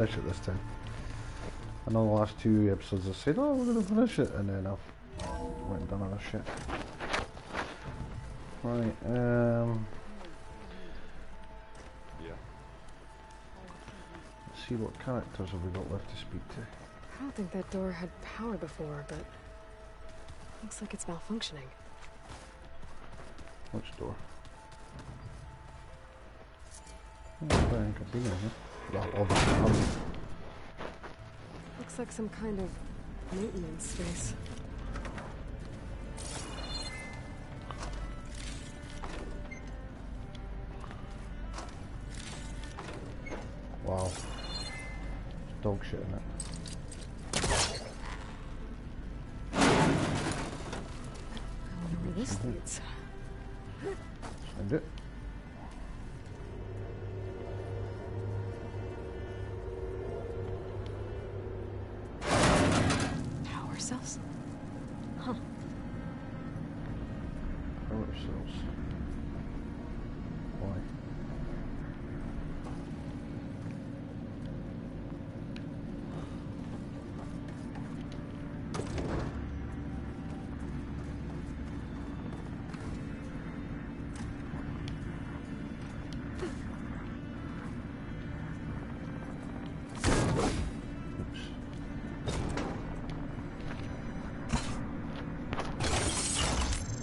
finish it this time. I know the last 2 episodes I said, oh, we're going to finish it, and then I've went and done other shit. Right, Yeah. Let's see what characters have we got left to speak to. I don't think that door had power before, but looks like it's malfunctioning. Which door? Oh, I think I've been in here. Well, obviously I haven't. Looks like some kind of maintenance space. Wow. There's dog shit in it. I wonder where this leads. Find it. Power cells? Huh. Power cells. Why?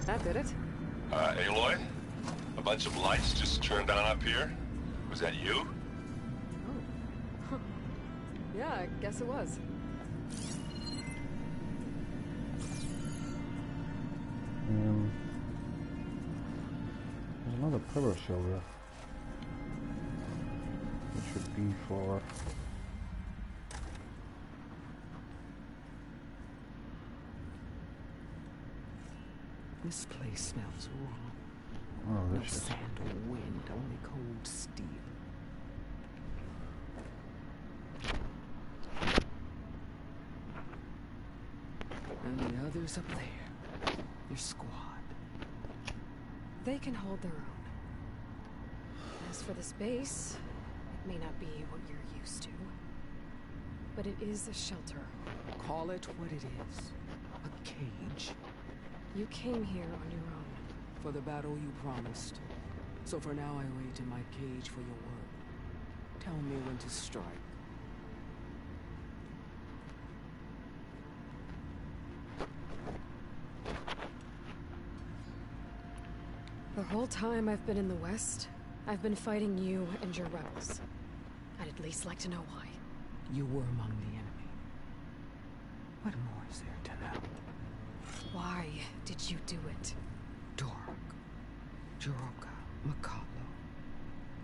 That did it. Aloy? A bunch of lights just turned on up here? Was that you? Oh. Huh. Yeah, I guess it was. There's another power cell there. It should be for... This place smells wrong. Oh, No this is... sand or wind, only cold steel. And the others up there, your squad. They can hold their own. As for the space, it may not be what you're used to, but it is a shelter. Call it what it is. A cage. You came here on your own. For the battle you promised. So for now I wait in my cage for your word. Tell me when to strike. The whole time I've been in the West, I've been fighting you and your rebels. I'd at least like to know why. You were among the enemy. What more is there to know? Why did you do it? Dork, Jiroka, Makalo.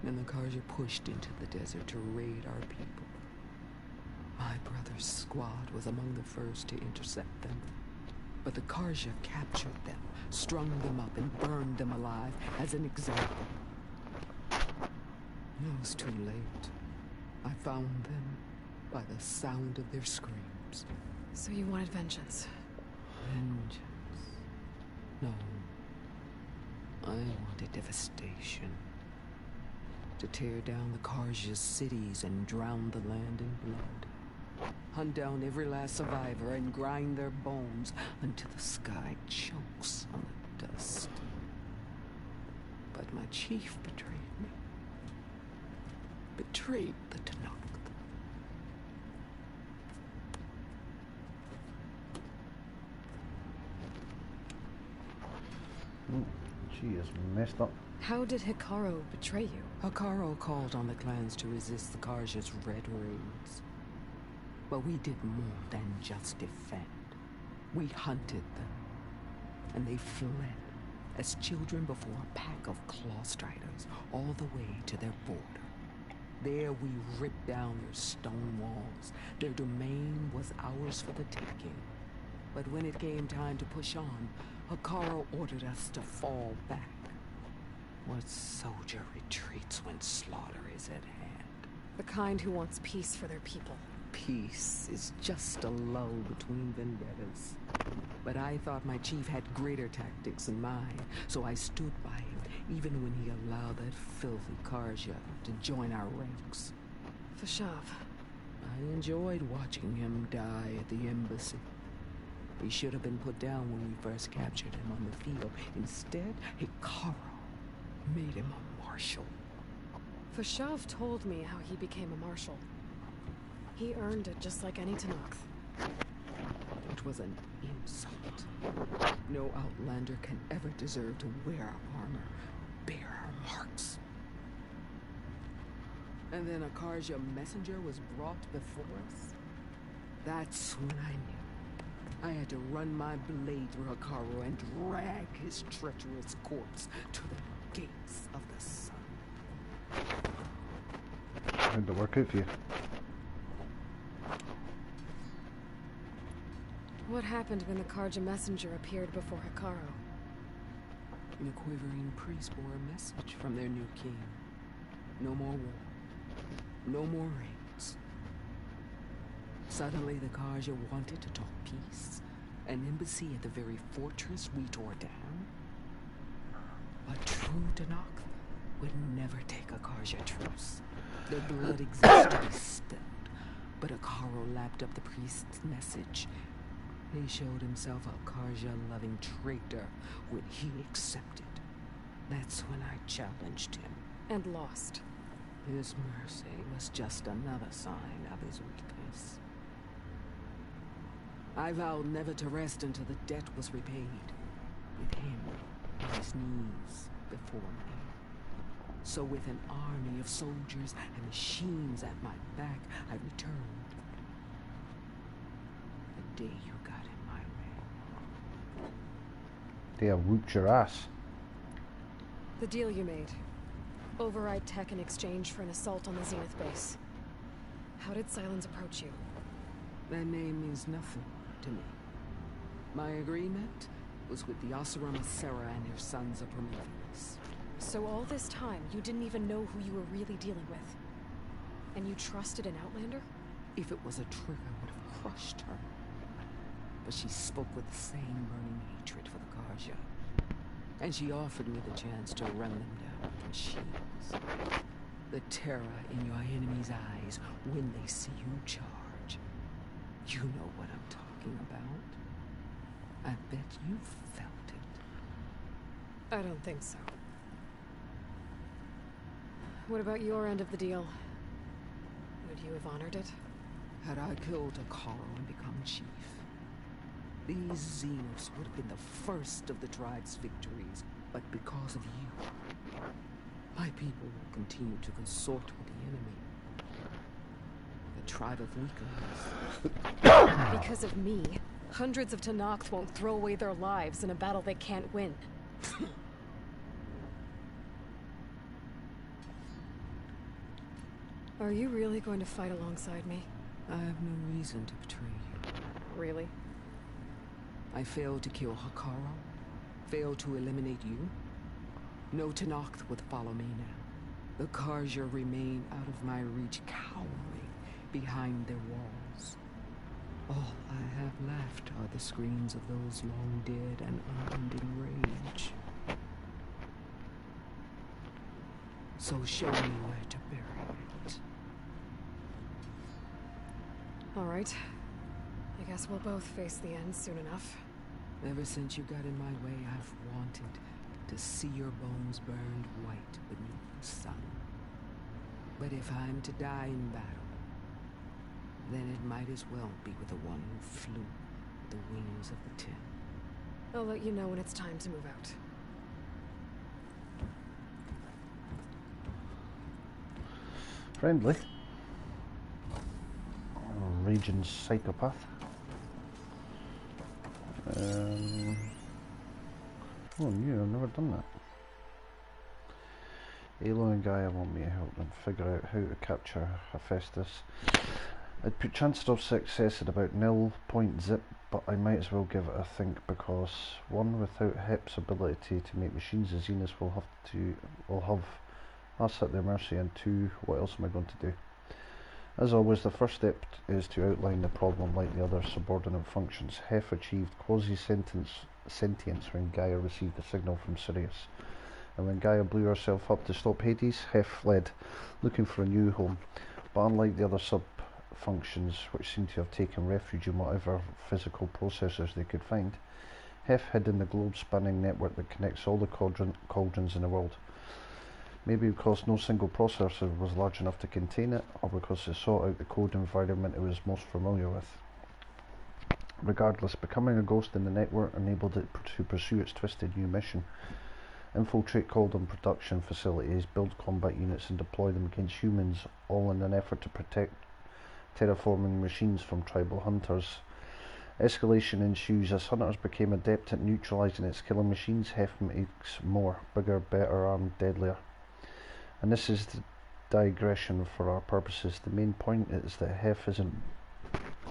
And the Karja pushed into the desert to raid our people. My brother's squad was among the first to intercept them. But the Karja captured them, strung them up, and burned them alive as an example. It was too late. I found them by the sound of their screams. So you wanted vengeance? Vengeance. No. I wanted devastation. To tear down the Karja's cities and drown the land in blood. Hunt down every last survivor and grind their bones until the sky chokes on the dust. But my chief betrayed me. Betrayed the Tanakh. She is messed up. How did Hikaru betray you? Hikaru called on the clans to resist the Karja's red raids. But we did more than just defend. We hunted them. And they fled as children before a pack of claw striders all the way to their border. There we ripped down their stone walls. Their domain was ours for the taking. But when it came time to push on, Hikaru ordered us to fall back. What soldier retreats when slaughter is at hand? The kind who wants peace for their people. Peace is just a lull between vendettas. But I thought my chief had greater tactics than mine, so I stood by him, even when he allowed that filthy Karja to join our ranks. Fashav, I enjoyed watching him die at the embassy. He should have been put down when we first captured him on the field. Instead, Hikaru made him a marshal. Fashav told me how he became a marshal. He earned it just like any Tenakth. It was an insult. No Outlander can ever deserve to wear armor, bear our marks. And then a Karja messenger was brought before us. That's when I knew. I had to run my blade through Hikaru and drag his treacherous corpse to the gates of the sun. How'd it work out for you? What happened when the Karja messenger appeared before Hikaru? The quivering priest bore a message from their new king. No more war. No more raids. Suddenly the Karja wanted to talk peace. An embassy at the very fortress we tore down. A true Tenakth would never take a Karja truce. Their blood exists to be spilled. But Hikaru lapped up the priest's message. He showed himself a Karja-loving traitor when he accepted. That's when I challenged him. And lost. His mercy was just another sign of his weakness. I vowed never to rest until the debt was repaid. With him on his knees before me. So with an army of soldiers and machines at my back, I returned. The day you got in my way. They have whooped your ass. The deal you made. Override tech in exchange for an assault on the Zenith base. How did Silence approach you? That name means nothing to me. My agreement was with the Oseram Sarah and her sons of Prometheus. So all this time, you didn't even know who you were really dealing with? And you trusted an Outlander? If it was a trick, I would have crushed her. But she spoke with the same burning hatred for the Karja. And she offered me the chance to run them down with machines. The terror in your enemy's eyes when they see you charge. You know what I'm talking about. I bet you felt it. I don't think so. What about your end of the deal? Would you have honored it? Had I killed Hikaru and become chief, these Zeniths would have been the first of the tribe's victories. But because of you, my people will continue to consort with the enemy. The tribe of weaklings. Because of me, hundreds of Tenakth won't throw away their lives in a battle they can't win. Are you really going to fight alongside me? I have no reason to betray you. Really? I failed to kill Hikaru, failed to eliminate you. No Tenakth would follow me now. The Karja remain out of my reach, cowering behind their walls. All I have left are the screams of those long dead and unending rage. So show me where to bury it. All right. I guess we'll both face the end soon enough. Ever since you got in my way, I've wanted to see your bones burned white beneath the sun. But if I'm to die in battle, then it might as well be with the one who flew with the wings of the 10. I'll let you know when it's time to move out. Friendly. Raging psychopath. Oh, new, I've never done that. Aloy and Gaia want me to help them figure out how to capture Hephaestus. I'd put chances of success at about 0.0, but I might as well give it a think because one, without Hep's ability to make machines, the Zeniths will have us at their mercy, and two, what else am I going to do? As always, the first step is to outline the problem like the other subordinate functions. Hef achieved quasi-sentience when Gaia received a signal from Sirius. And when Gaia blew herself up to stop Hades, Hef fled, looking for a new home. But unlike the other functions which seem to have taken refuge in whatever physical processors they could find. Hef hid in the globe-spanning network that connects all the cauldrons in the world. Maybe because no single processor was large enough to contain it, or because it sought out the code environment it was most familiar with. Regardless, becoming a ghost in the network enabled it to pursue its twisted new mission. Infiltrate cauldron production facilities, build combat units and deploy them against humans, all in an effort to protect terraforming machines from tribal hunters. Escalation ensues as hunters became adept at neutralizing its killer machines. Hef makes more, bigger, better armed, deadlier. And this is the digression for our purposes. The main point is that Hef isn't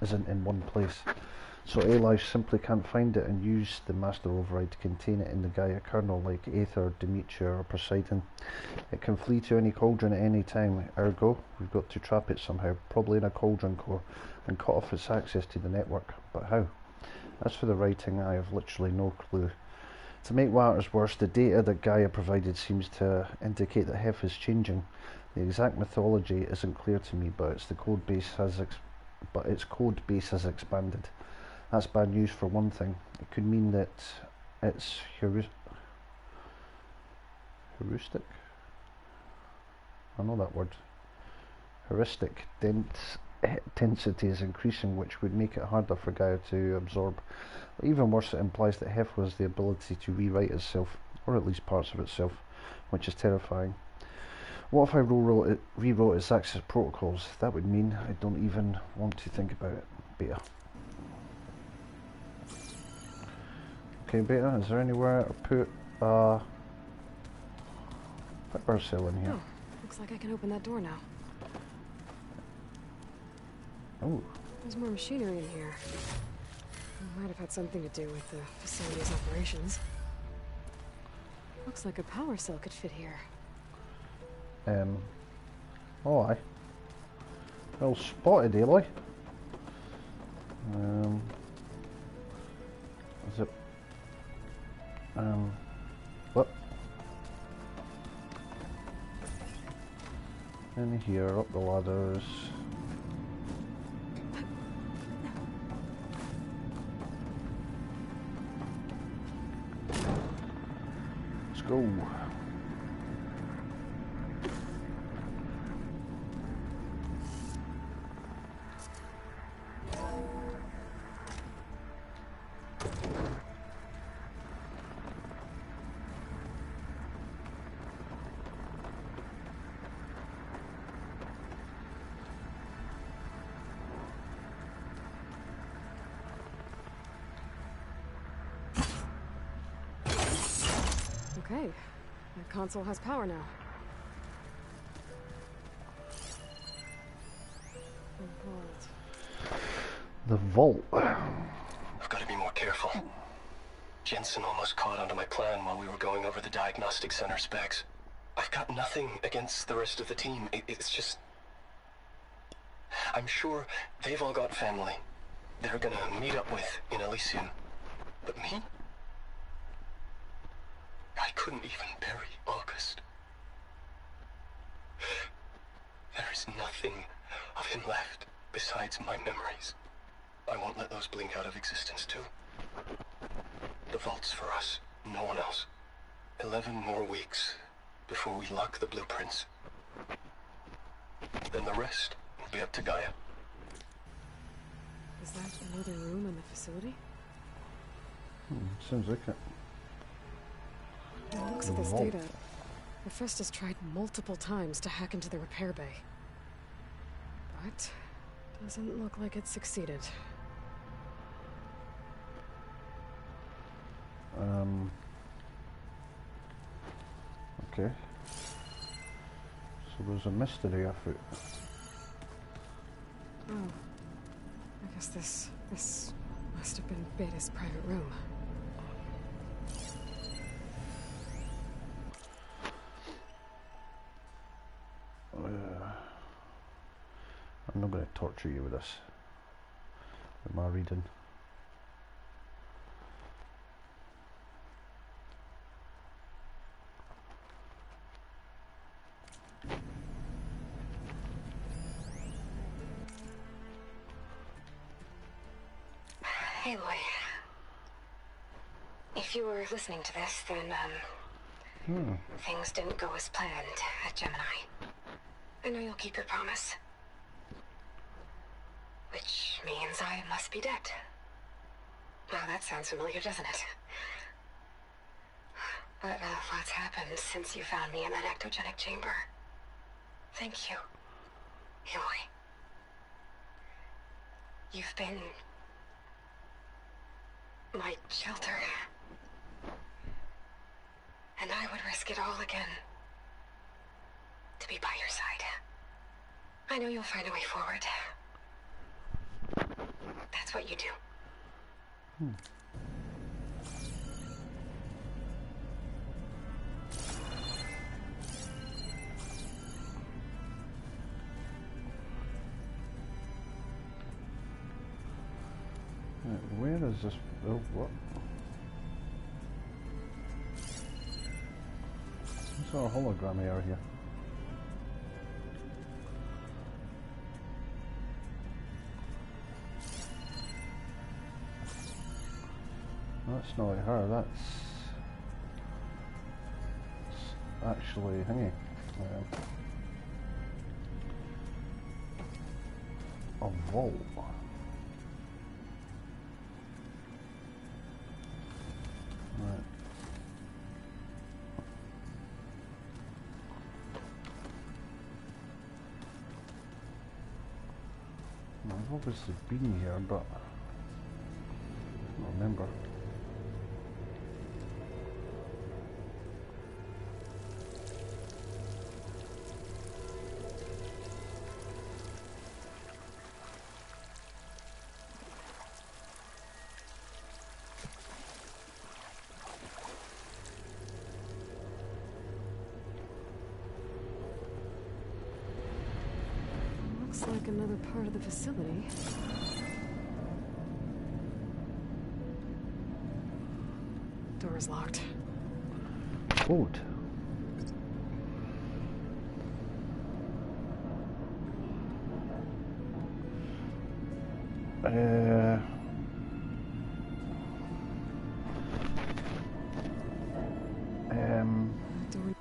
in one place. So A-Life simply can't find it and use the master override to contain it in the Gaia kernel like Aether, Demetria or Poseidon. It can flee to any cauldron at any time, ergo we've got to trap it somehow, probably in a cauldron core, and cut off its access to the network. But how? As for the writing, I have literally no clue. To make matters worse, the data that Gaia provided seems to indicate that Hef is changing. The exact mythology isn't clear to me, but its code base has expanded. That's bad news for one thing. It could mean that its heuristic? I know that word. Heuristic density is increasing, which would make it harder for Gaia to absorb. But even worse, it implies that Hef has the ability to rewrite itself, or at least parts of itself, which is terrifying. What if I rewrote its access protocols? That would mean I don't even want to think about it. Beta. Okay, Beta, is there anywhere to put a pepper cell in here? Oh, looks like I can open that door now. Oh. There's more machinery in here. It might have had something to do with the facility's operations. Looks like a power cell could fit here. Oh aye. Well spotted, Aloy. Is it? What? In here, up the ladders. Let's go. Okay, that console has power now. The vault. I've got to be more careful. Jensen almost caught onto my plan while we were going over the diagnostic center specs. I've got nothing against the rest of the team. It's just... I'm sure they've all got family they're gonna meet up with in Elysium. But me? I couldn't even bury August. There is nothing of him left besides my memories. I won't let those blink out of existence too. The vault's for us, no one else. 11 more weeks before we lock the blueprints. Then the rest will be up to Gaia. Is that another room in the facility? Sounds like it. It looks at this data. Hephaestus tried multiple times to hack into the repair bay. But doesn't look like it succeeded. Okay. So there's a mystery afoot. Oh. I guess this must have been Beta's private room. I'm not going to torture you with this. With my reading. Aloy. If you were listening to this, then, things didn't go as planned at Gemini. I know you'll keep your promise. Which means I must be dead. Well, that sounds familiar, doesn't it? But what's happened since you found me in that ectogenic chamber? Thank you, Aloy. You've been my shelter. And I would risk it all again to be by your side. I know you'll find a way forward. That's what you do. Where is this? Oh, what? It's a hologram area. That's not her, that's actually hingy. A vault. Right. I've obviously been here, but I don't remember. Looks like another part of the facility. Door is locked. Code. Door.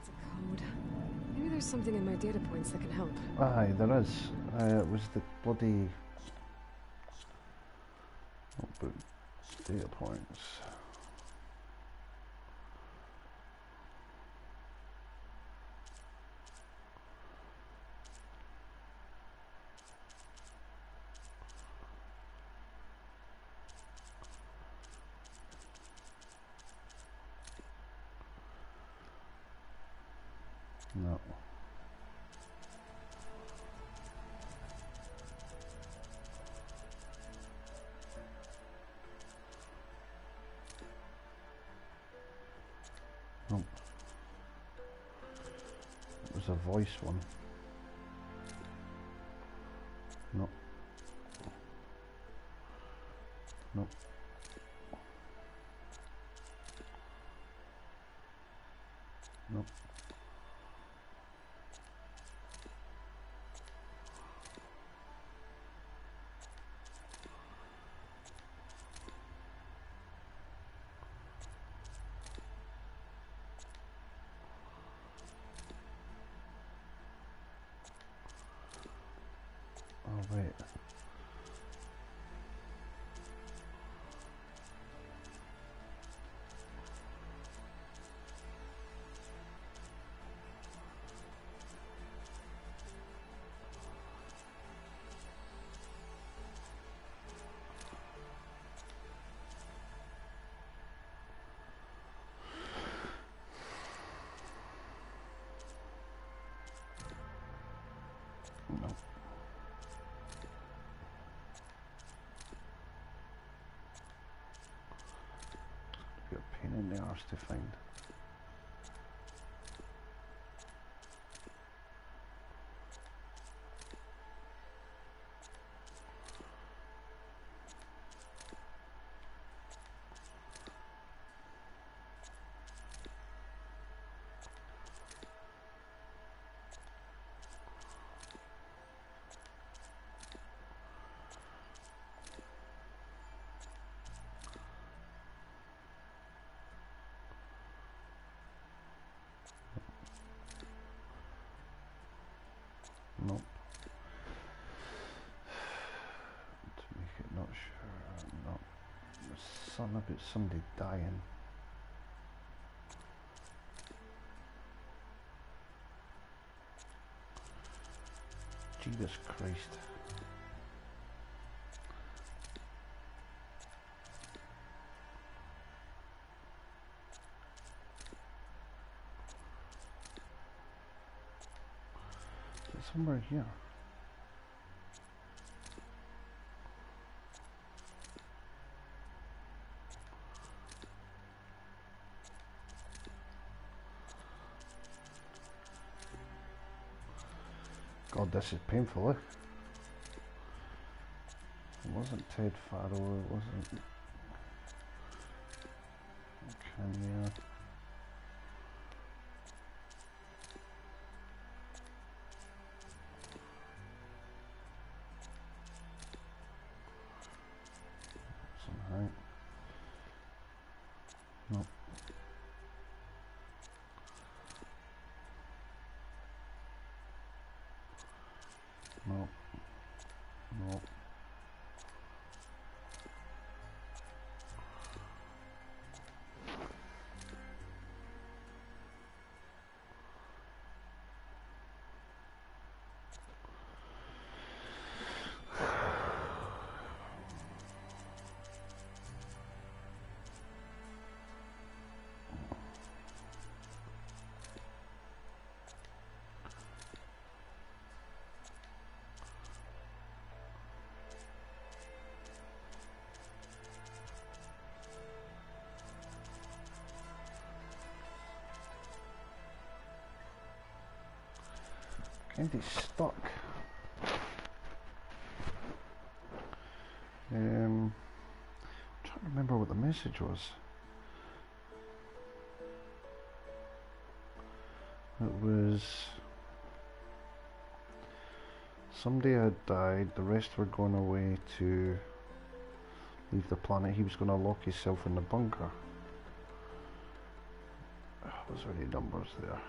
It's a code. Maybe there's something in my data points that can help. Aye, there is. It was the bloody notebook data points. No. Nope. It was a voice one. No. Nope. Nope. Oh wait. No. Be a pain in the arse to find. something about somebody dying. Jesus Christ. It's somewhere here. God, this is painful, eh? It wasn't Ted Farrow, it wasn't Kenya. Somehow. No. No. No. Kinda stuck. I'm trying to remember what the message was. It was somebody had died, the rest were going away to leave the planet. He was going to lock himself in the bunker. Was there any numbers there?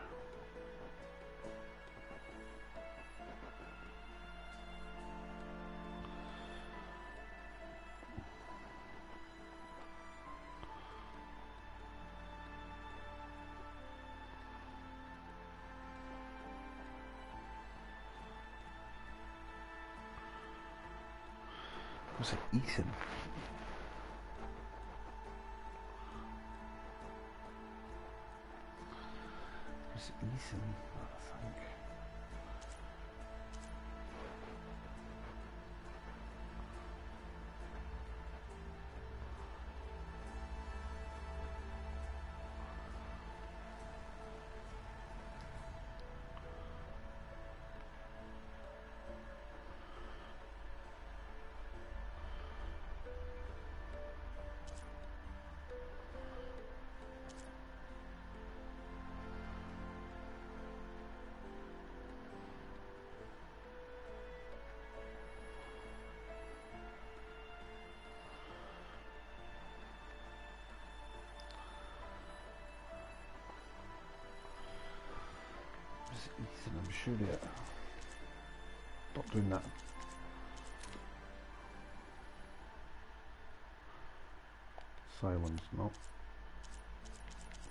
Was it Ethan? Was it Ethan, I think? Ethan, I'm sure it. Stop doing that. Silence, no.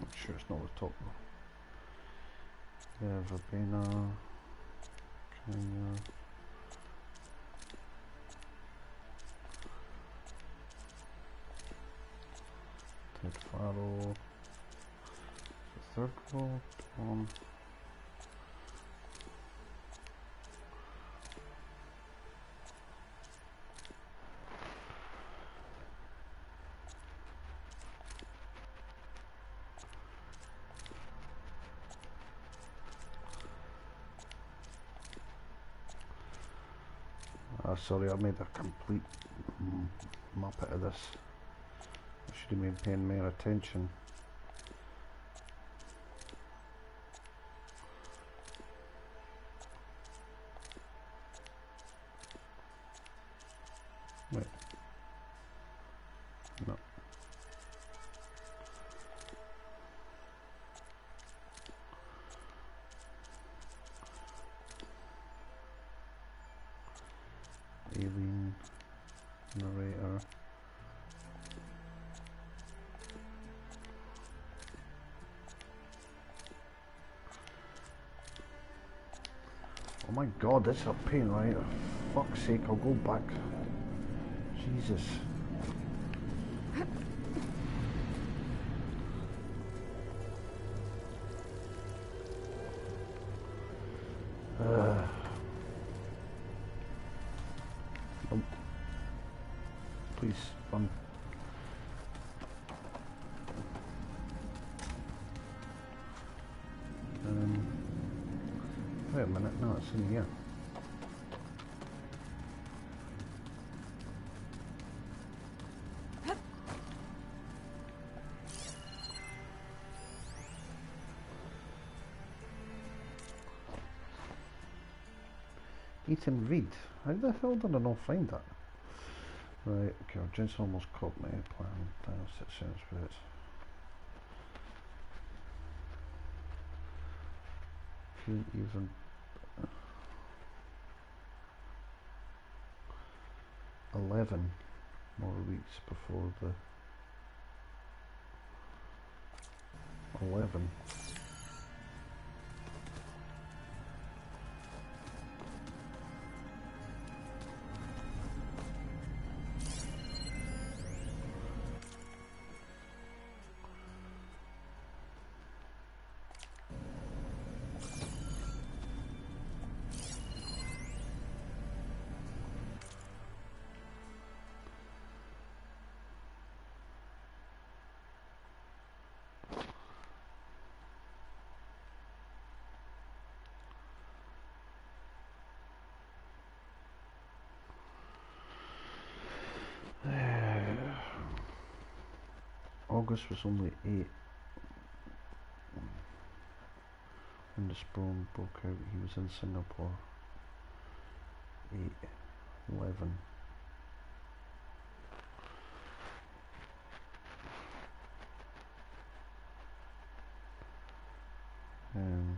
I'm sure it's not the top though. Yeah, Verbena, Kenya. Ted Farrow. The third row, Tom. Sorry, I made a complete muppet of this. I should have been paying more attention. Wait. No. Alien narrator. Oh my god, that's a pain, right? For fuck's sake, I'll go back. Jesus. Nope. Please, run. Wait a minute, no, it's in here. Ethan Reed. How the hell did I not find that? Right, okay, I've just almost caught my plan. That's it sounds good. Even 11 more weeks before the 11. August was only 8 when the storm broke out. He was in Singapore. 8, 11. Um,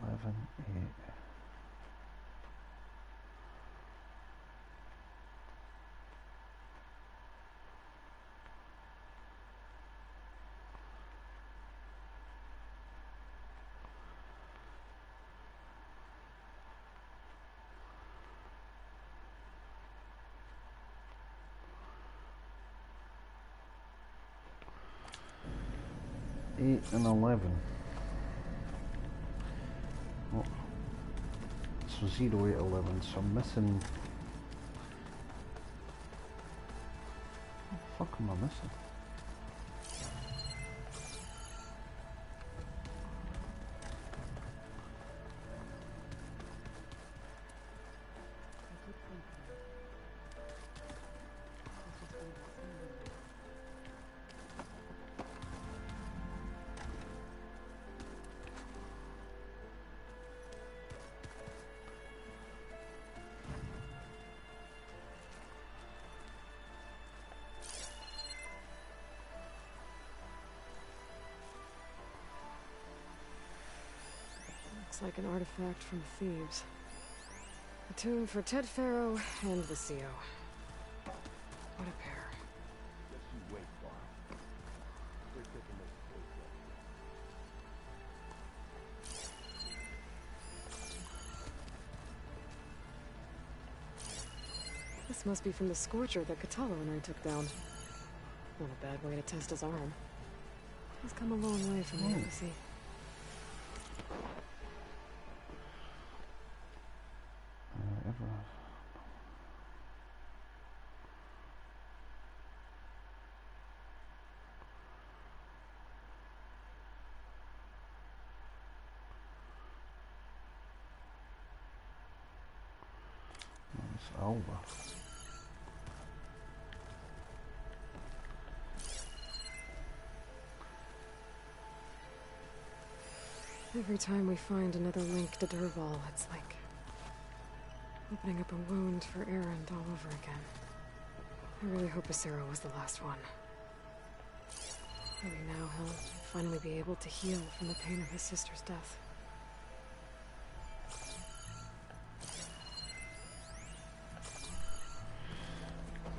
Eleven, 8. Eight and 11. Oh, so 0, 8, 11. So I'm missing. What the fuck am I missing? Looks like an artifact from Thebes. A tomb for Ted Pharaoh and the CO. What a pair. This must be from the Scorcher that Catallo and I took down. Not a bad way to test his arm. He's come a long way from the embassy. Alva. Every time we find another link to Derval, it's like opening up a wound for Erend all over again. I really hope Asero was the last one. Maybe now he'll finally be able to heal from the pain of his sister's death.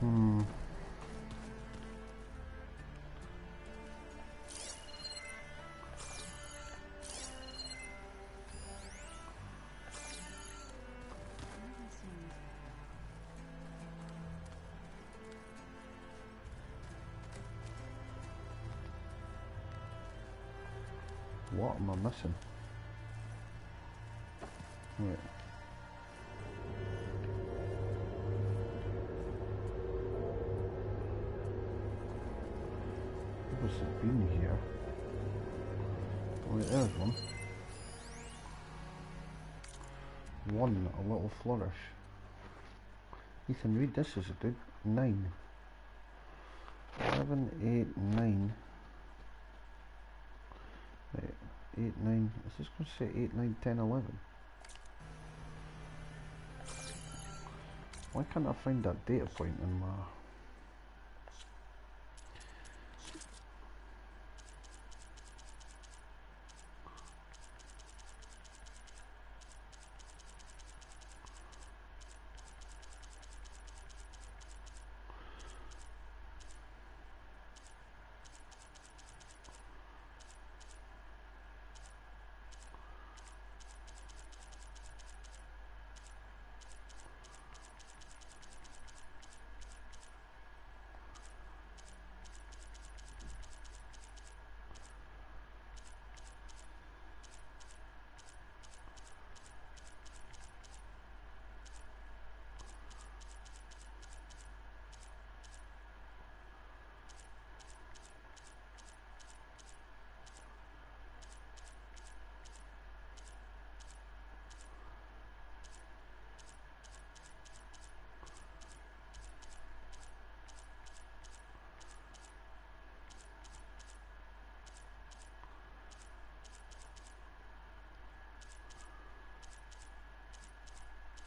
Hmm. What am I missing? Wait. What's it been here? Wait, there's one. One, a little flourish. Ethan, read this as a dude. 9. 11, 8, 9. Wait, 8, 9. Is this going to say 8, 9, 10, 11? Why can't I find that data point in my...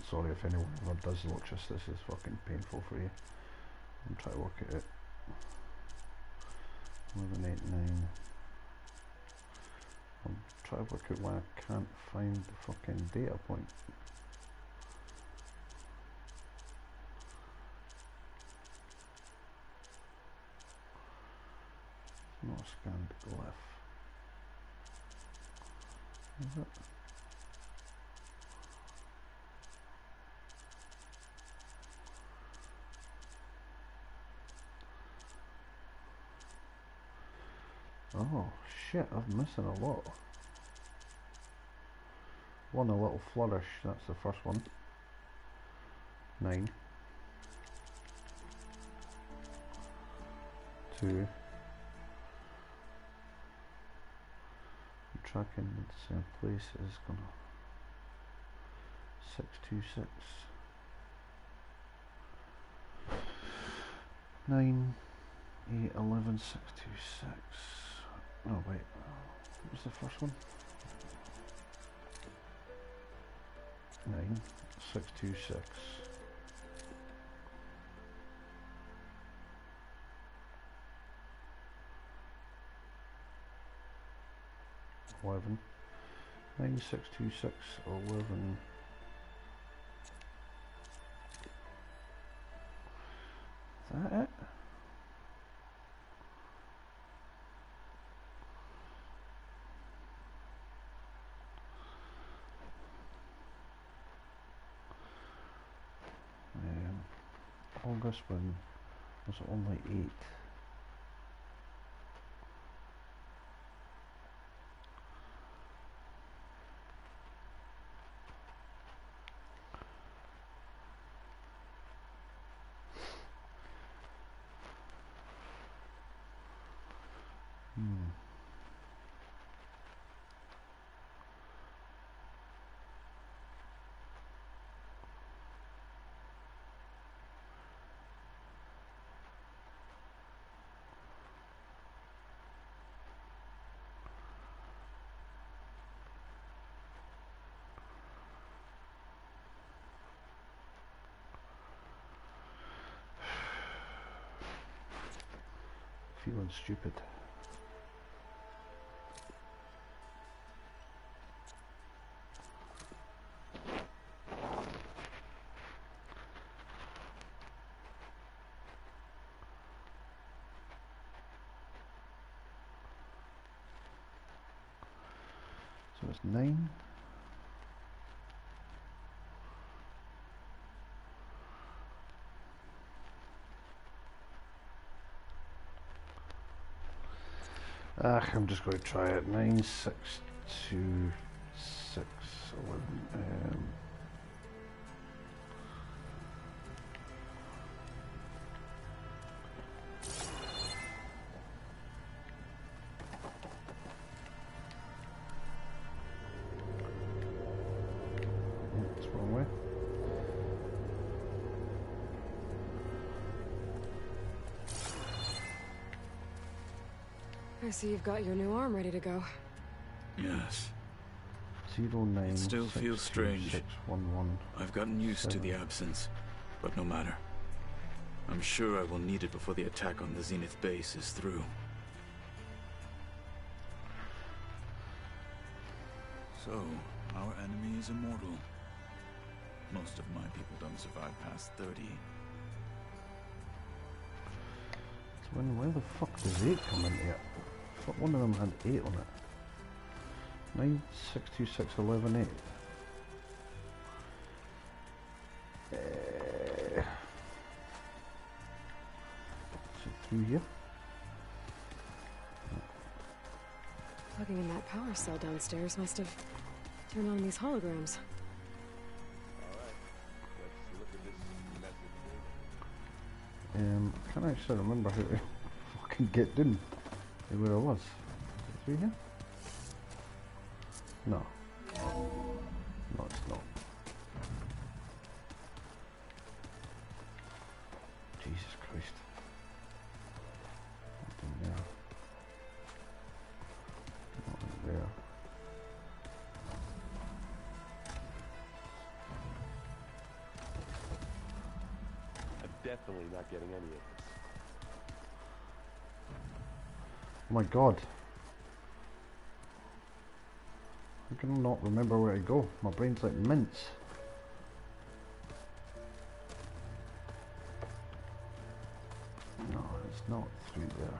Sorry if anyone ever does watch this is fucking painful for you. I'm trying to work it out. 11, 8, 9. I'm trying to work out why I can't find the fucking data point. It's not a scanned glyph. Is it? Oh shit, I'm missing a lot. One, a little flourish, that's the first one. 9. 2. I'm tracking the same place is gonna 626. 9, 8, 11, 626. Oh wait, what was the first one? 9, 626. 11. 9, 626, 11. Is that it? August when was it only 8? Feeling stupid. it's 9. I'm just going to try it. 9, 6, 2, 6, 11. That's the wrong way. I see you've got your new arm ready to go. Yes. 09. It still feels strange. 611. I've gotten used to the absence, but no matter. I'm sure I will need it before the attack on the Zenith base is through. So, our enemy is immortal. Most of my people don't survive past 30. So where the fuck does 8 come into it? I thought one of them had 8 on it. 9, 6, 2, 6, 11, 8. So through here. Plugging in that power cell downstairs must have turned on these holograms. I can't actually remember how to fucking get down to where I was. Is it through here? No. No, it's not. Jesus Christ. Nothing there. Nothing there. I'm definitely not getting any of this. Oh my god. I can not remember where to go. My brain's like mince. No, it's not through there.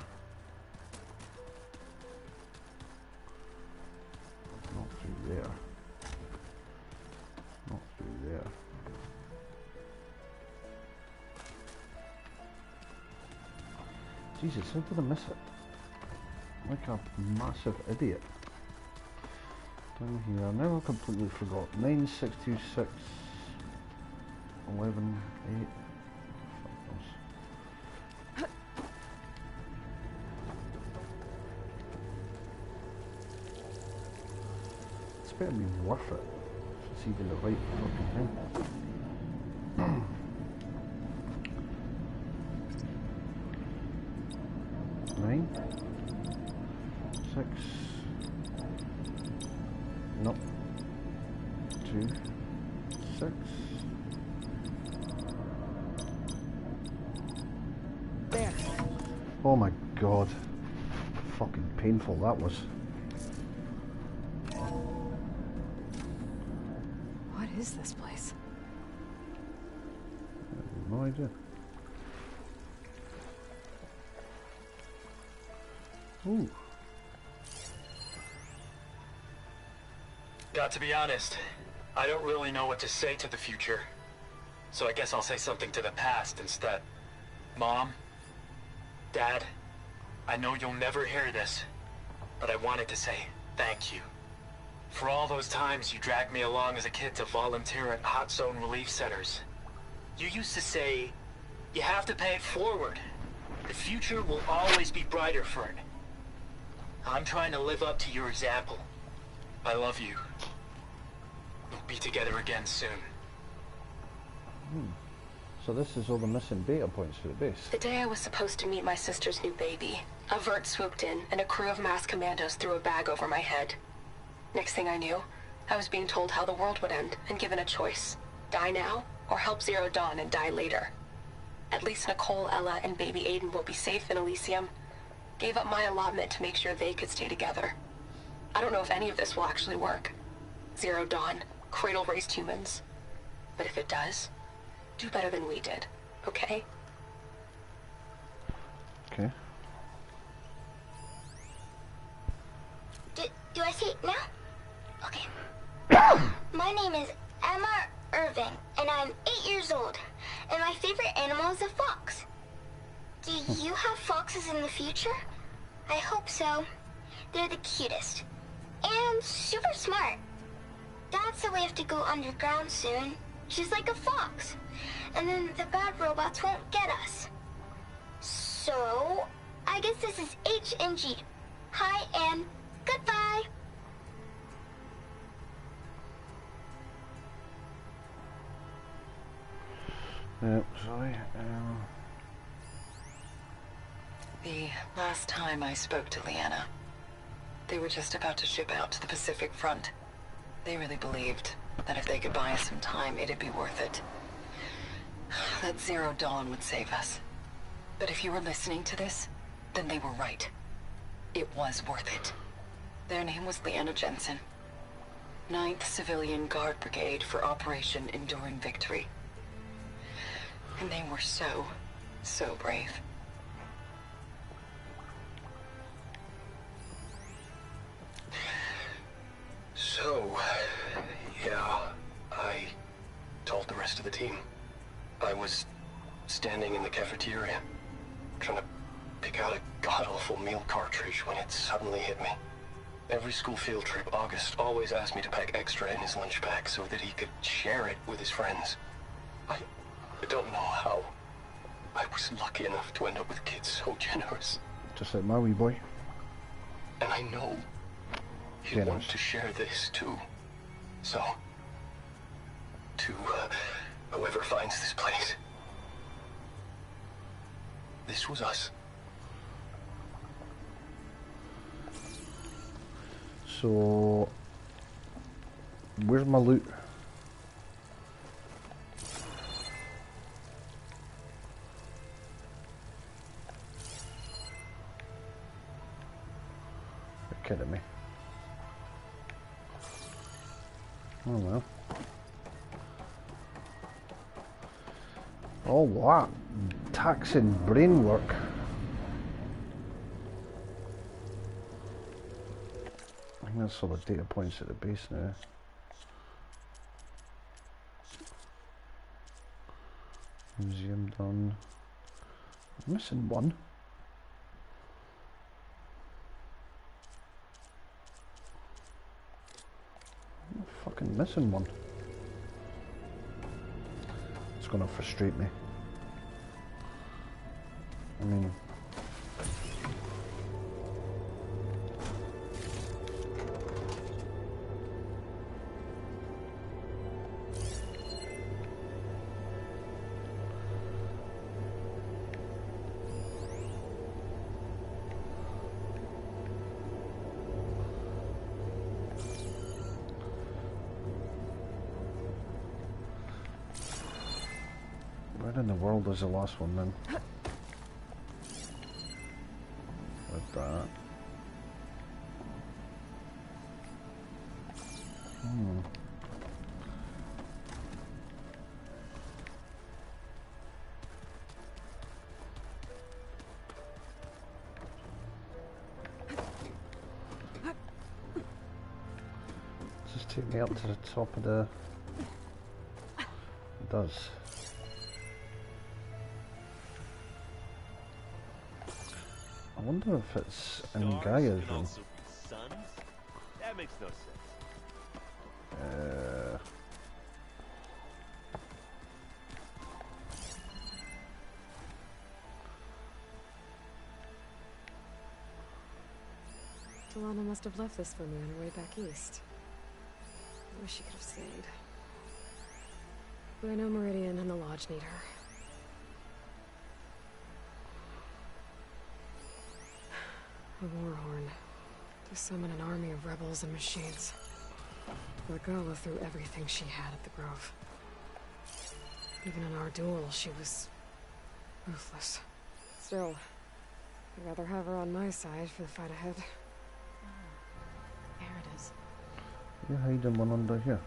It's not through there. Not through there. Jesus, how did I miss it? Like a massive idiot. Down here, now I completely forgot. 9, 6, 2, 6, 11, 8. Fuck knows. It's better be worth it. If it's even the right fucking thing. 9, 6. Nope. 2, 6. There. Oh my god. Fucking painful that was. What is this place? I have no idea. Ooh. Got to be honest, I don't really know what to say to the future. So I guess I'll say something to the past instead. Mom, Dad, I know you'll never hear this, but I wanted to say thank you. For all those times you dragged me along as a kid to volunteer at hot zone relief centers. You used to say, you have to pay it forward. The future will always be brighter for it. I'm trying to live up to your example. I love you. We'll be together again soon. So this is all the missing data points for the base. The day I was supposed to meet my sister's new baby, a vert swooped in and a crew of masked commandos threw a bag over my head. Next thing I knew, I was being told how the world would end and given a choice. Die now or help Zero Dawn and die later. At least Nicole, Ella, and baby Aiden will be safe in Elysium. Gave up my allotment to make sure they could stay together. I don't know if any of this will actually work. Zero Dawn, cradle-raised humans. But if it does, do better than we did, okay? Okay. Do I see it now? Okay. My name is Emma Irving, and I'm 8 years old. And my favorite animal is a fox. Do you have foxes in the future? I hope so. They're the cutest. And super smart. Dad said we have to go underground soon, just like a fox. And then the bad robots won't get us. So, I guess this is H and G. Hi and goodbye. Yep, sorry. The last time I spoke to Leanna, they were just about to ship out to the Pacific Front. They really believed that if they could buy us some time, it'd be worth it. That Zero Dawn would save us. But if you were listening to this, then they were right. It was worth it. Their name was Leanna Jensen. 9th Civilian Guard Brigade for Operation Enduring Victory. And they were so, so brave. So, yeah, I told the rest of the team. I was standing in the cafeteria, trying to pick out a god-awful meal cartridge when it suddenly hit me. Every school field trip, August always asked me to pack extra in his lunch pack so that he could share it with his friends. I don't know how. I was lucky enough to end up with kids so generous. Just like my wee boy. And I know he'd want to share this too. So, to whoever finds this place, this was us. So, where's my loot? You're kidding me. Oh well. Oh what? Taxing brain work. I think that's all the data points at the base now. Museum done. I'm missing one. I'm fucking missing one. It's gonna frustrate me. I mean, where in the world is the last one then? With that. Just take me up to the top of the... It does. I wonder if it's in Gaia's room. That makes no sense. Delana must have left this for me on her way back east. I wish she could have stayed. But I know Meridian and the Lodge need her. A warhorn. To summon an army of rebels and machines. Legala threw everything she had at the Grove. Even in our duel, she was ruthless. Still, I'd rather have her on my side for the fight ahead. There it is. You're hiding one under here.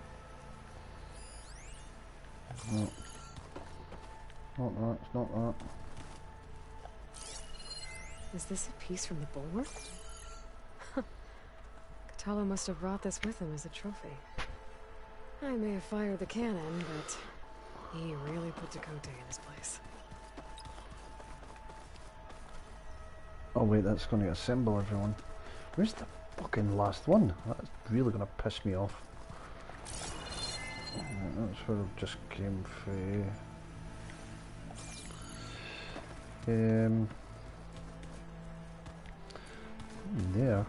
No. Not that, it's not that. Is this a piece from the bulwark? Could Talo must have brought this with him as a trophy. I may have fired the cannon, but he really put Dakota in his place. Oh wait, that's going to assemble everyone. Where's the fucking last one? That's really going to piss me off. That's where I just came from. There.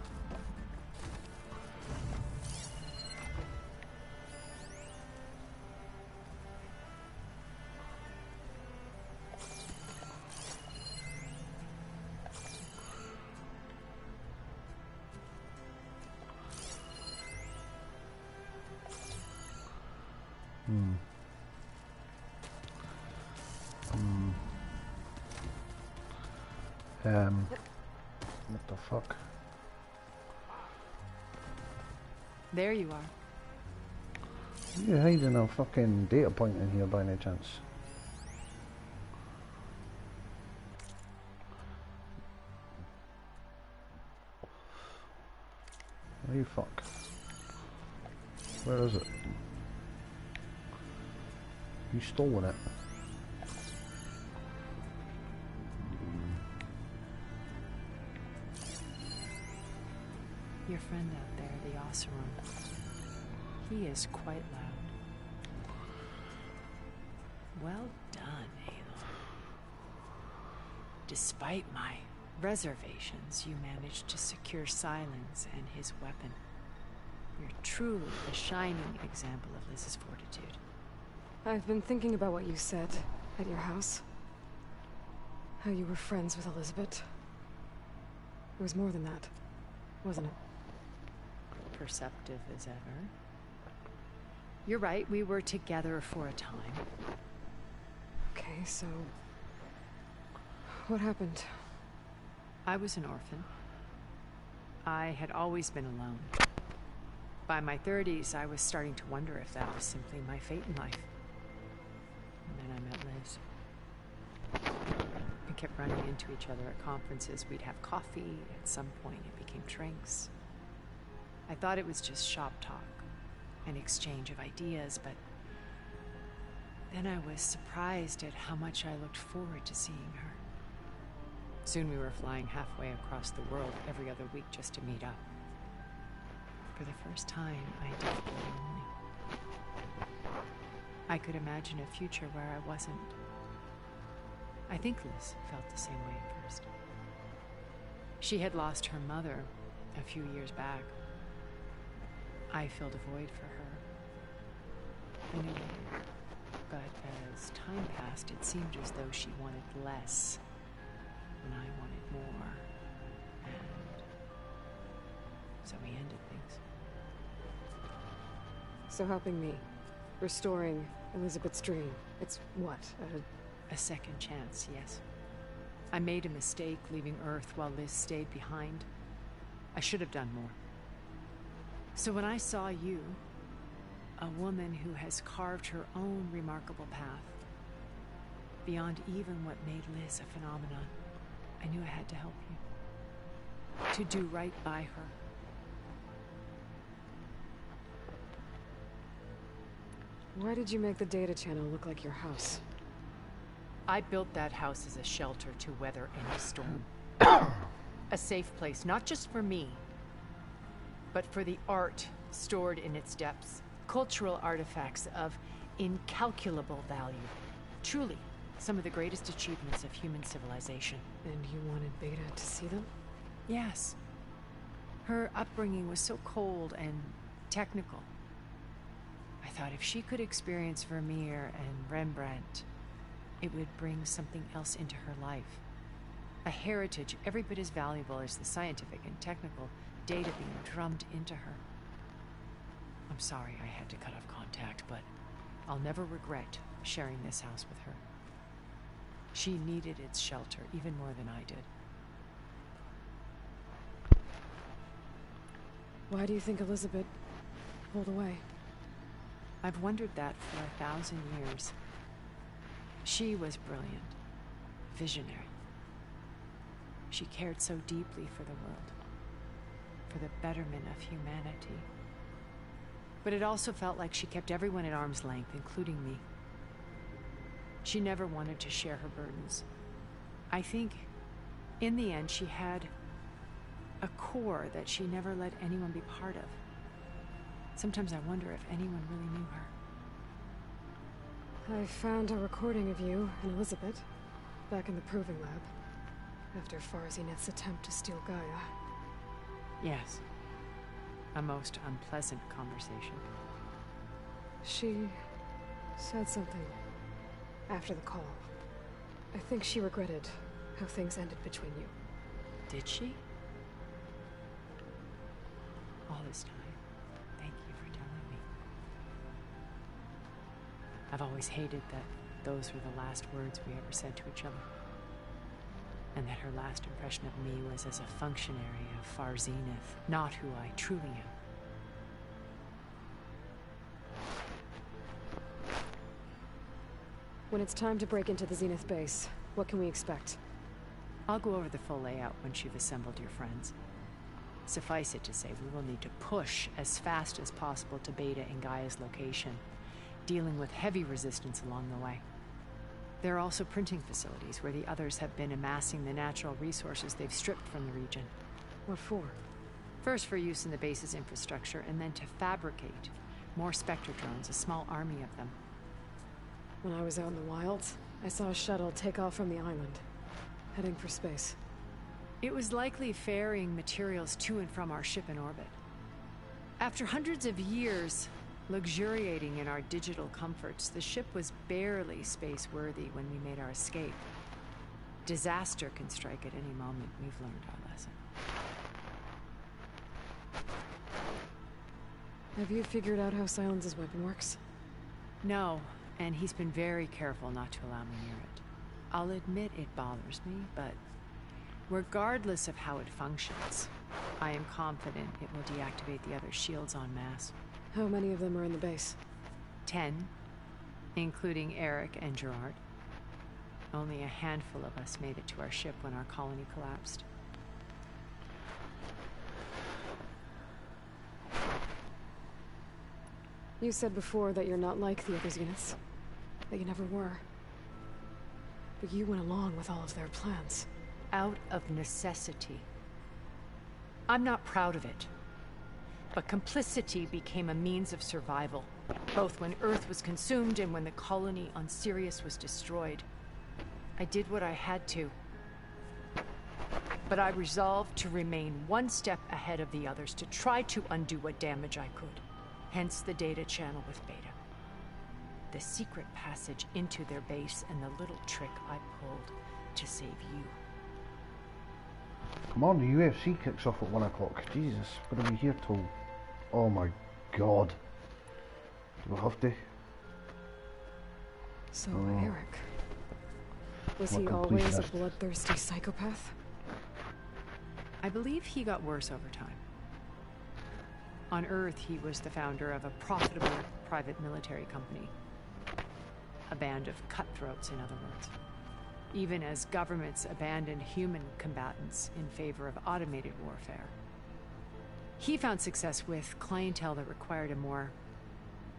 What the fuck? There you are. You hiding a fucking data point in here by any chance? Oh, you fuck. Where is it? You stolen it. Your friend out there, the Oseram. He is quite loud. Well done, Aloy. Despite my reservations, you managed to secure Silence and his weapon. You're truly a shining example of Liz's fortitude. I've been thinking about what you said at your house. How you were friends with Elizabeth. It was more than that, wasn't it? Perceptive as ever. You're right, we were together for a time. Okay, so... what happened? I was an orphan. I had always been alone. By my 30s, I was starting to wonder if that was simply my fate in life. And then I met Liz. We kept running into each other at conferences. We'd have coffee. At some point, it became drinks. I thought it was just shop talk, an exchange of ideas, but then I was surprised at how much I looked forward to seeing her. Soon we were flying halfway across the world every other week just to meet up. For the first time, I did feel lonely. I could imagine a future where I wasn't. I think Liz felt the same way at first. She had lost her mother a few years back. I filled a void for her. I knew it. But as time passed, it seemed as though she wanted less, and I wanted more. And so we ended things. So helping me, restoring Elizabeth's dream, it's what? A second chance, yes. I made a mistake leaving Earth while Liz stayed behind. I should have done more. So when I saw you, a woman who has carved her own remarkable path, beyond even what made Liz a phenomenon, I knew I had to help you. To do right by her. Why did you make the data channel look like your house? I built that house as a shelter to weather any storm. A safe place, not just for me, but for the art stored in its depths. Cultural artifacts of incalculable value. Truly, some of the greatest achievements of human civilization. And you wanted Beta to see them? Yes. Her upbringing was so cold and technical. I thought if she could experience Vermeer and Rembrandt, it would bring something else into her life. A heritage every bit as valuable as the scientific and technical data being drummed into her. I'm sorry I had to cut off contact, but I'll never regret sharing this house with her. She needed its shelter even more than I did. Why do you think Elizabeth pulled away? I've wondered that for 1,000 years. She was brilliant, visionary. She cared so deeply for the world, for the betterment of humanity. But it also felt like she kept everyone at arm's length, including me. She never wanted to share her burdens. I think, in the end, she had a core that she never let anyone be part of. Sometimes I wonder if anyone really knew her. I found a recording of you and Elizabeth back in the proving lab after Farzineth's attempt to steal Gaia. Yes. A most unpleasant conversation. She said something after the call. I think she regretted how things ended between you. Did she? All this time, thank you for telling me. I've always hated that those were the last words we ever said to each other. And that her last impression of me was as a functionary of Far Zenith, not who I truly am. When it's time to break into the Zenith base, what can we expect? I'll go over the full layout once you've assembled your friends. Suffice it to say, we will need to push as fast as possible to Beta and Gaia's location, dealing with heavy resistance along the way. There are also printing facilities where the others have been amassing the natural resources they've stripped from the region. What for? First for use in the base's infrastructure, and then to fabricate more Spectre drones, a small army of them. When I was out in the wilds, I saw a shuttle take off from the island, heading for space. It was likely ferrying materials to and from our ship in orbit. After hundreds of years luxuriating in our digital comforts, the ship was barely space-worthy when we made our escape. Disaster can strike at any moment. We've learned our lesson. Have you figured out how Silence's weapon works? No, and he's been very careful not to allow me near it. I'll admit it bothers me, but regardless of how it functions, I am confident it will deactivate the other shields en masse. How many of them are in the base? 10, including Eric and Gerard. Only a handful of us made it to our ship when our colony collapsed. You said before that you're not like the other Zeniths. That you never were. But you went along with all of their plans. Out of necessity. I'm not proud of it. But complicity became a means of survival, both when Earth was consumed and when the colony on Sirius was destroyed. I did what I had to. But I resolved to remain one step ahead of the others, to try to undo what damage I could. Hence the data channel with Beta. The secret passage into their base and the little trick I pulled to save you. Come on, the UFC kicks off at 1 o'clock. Jesus, what are we here till? Oh my god. Do we have to? So, Eric. Was he always a bloodthirsty psychopath? I believe he got worse over time. On Earth, he was the founder of a profitable private military company. A band of cutthroats, in other words. Even as governments abandoned human combatants in favor of automated warfare. He found success with clientele that required a more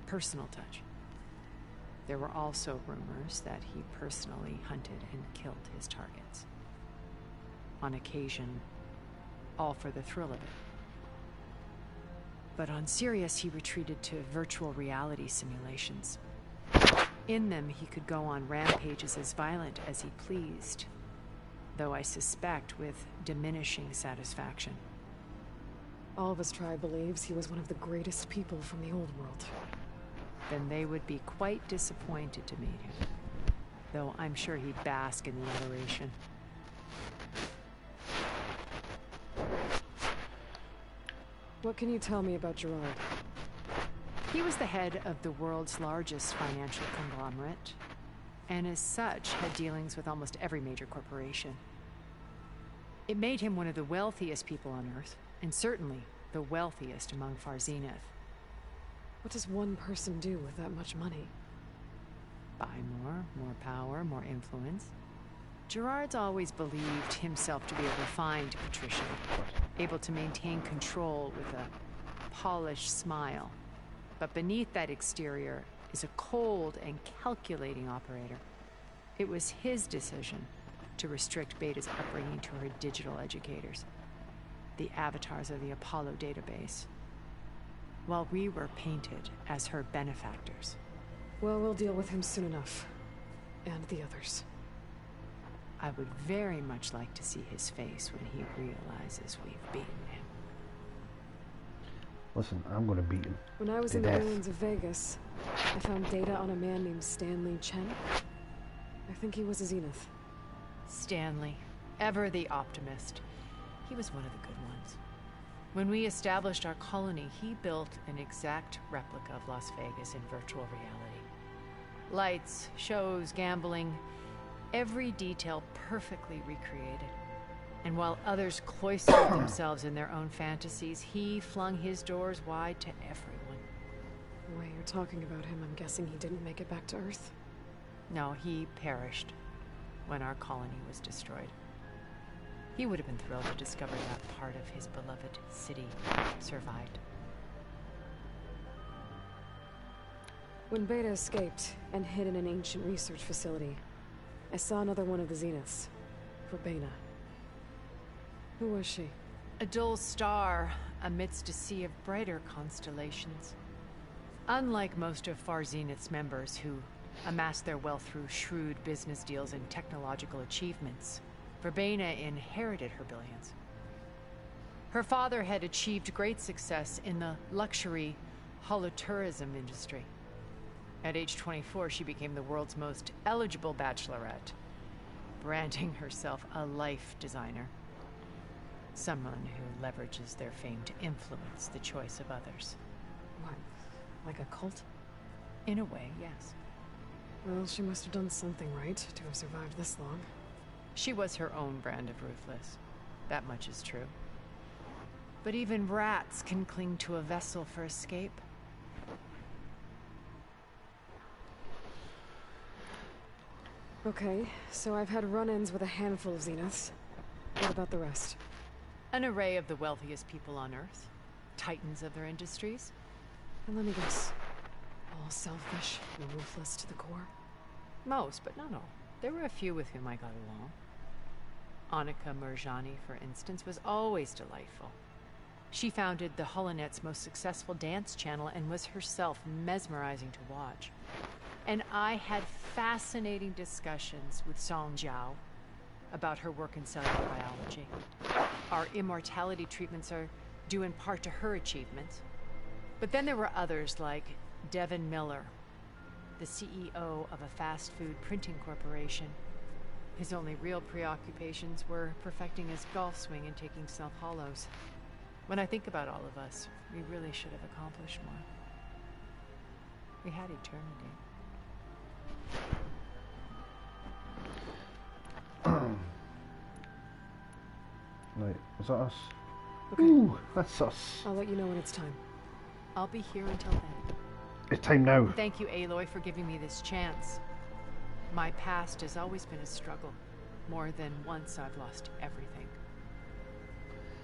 personal touch. There were also rumors that he personally hunted and killed his targets. On occasion, all for the thrill of it. But on Sirius, he retreated to virtual reality simulations. In them, he could go on rampages as violent as he pleased, though I suspect with diminishing satisfaction. All of his tribe believes he was one of the greatest people from the old world. Then they would be quite disappointed to meet him, though I'm sure he'd bask in the adoration. What can you tell me about Gerard? He was the head of the world's largest financial conglomerate, and as such had dealings with almost every major corporation. It made him one of the wealthiest people on Earth, and certainly the wealthiest among Far Zenith. What does one person do with that much money? Buy more power, more influence. Gerard's always believed himself to be a refined patrician, able to maintain control with a polished smile. But beneath that exterior is a cold and calculating operator. It was his decision to restrict Beta's upbringing to her digital educators, the avatars of the Apollo database, while we were painted as her benefactors. Well, we'll deal with him soon enough. And the others. I would very much like to see his face when he realizes we've beaten him. Listen, I'm gonna beat him. When I was in the ruins of Vegas, I found data on a man named Stanley Chen. I think he was a Zenith. Stanley, ever the optimist. He was one of the good ones. When we established our colony, he built an exact replica of Las Vegas in virtual reality. Lights, shows, gambling, every detail perfectly recreated. And while others cloistered themselves in their own fantasies, he flung his doors wide to everyone. The way you're talking about him, I'm guessing he didn't make it back to Earth? No, he perished when our colony was destroyed. He would have been thrilled to discover that part of his beloved city survived. When Beta escaped and hid in an ancient research facility, I saw another one of the Zeniths, Verbena. Who was she? A dull star amidst a sea of brighter constellations. Unlike most of Far Zenith's members who amassed their wealth through shrewd business deals and technological achievements, Verbena inherited her billions. Her father had achieved great success in the luxury holotourism industry. At age 24, she became the world's most eligible bachelorette, branding herself a life designer. Someone who leverages their fame to influence the choice of others. What? Like a cult? In a way, yes. Well, she must have done something right to have survived this long. She was her own brand of ruthless. That much is true. But even rats can cling to a vessel for escape. Okay, so I've had run-ins with a handful of Zeniths. What about the rest? An array of the wealthiest people on Earth. Titans of their industries. And let me guess. All selfish and ruthless to the core? Most, but not all. There were a few with whom I got along. Annika Murjani, for instance, was always delightful. She founded the Holonet's most successful dance channel and was herself mesmerizing to watch. And I had fascinating discussions with Song Jiao about her work in cellular biology. Our immortality treatments are due in part to her achievements. But then there were others like Devin Miller, the CEO of a fast food printing corporation. His only real preoccupations were perfecting his golf swing and taking self-hollows. When I think about all of us, we really should have accomplished more. We had eternity. Right, is that us? Okay. Ooh, that's us. I'll let you know when it's time. I'll be here until then. It's time now. Thank you, Aloy, for giving me this chance. My past has always been a struggle. More than once I've lost everything.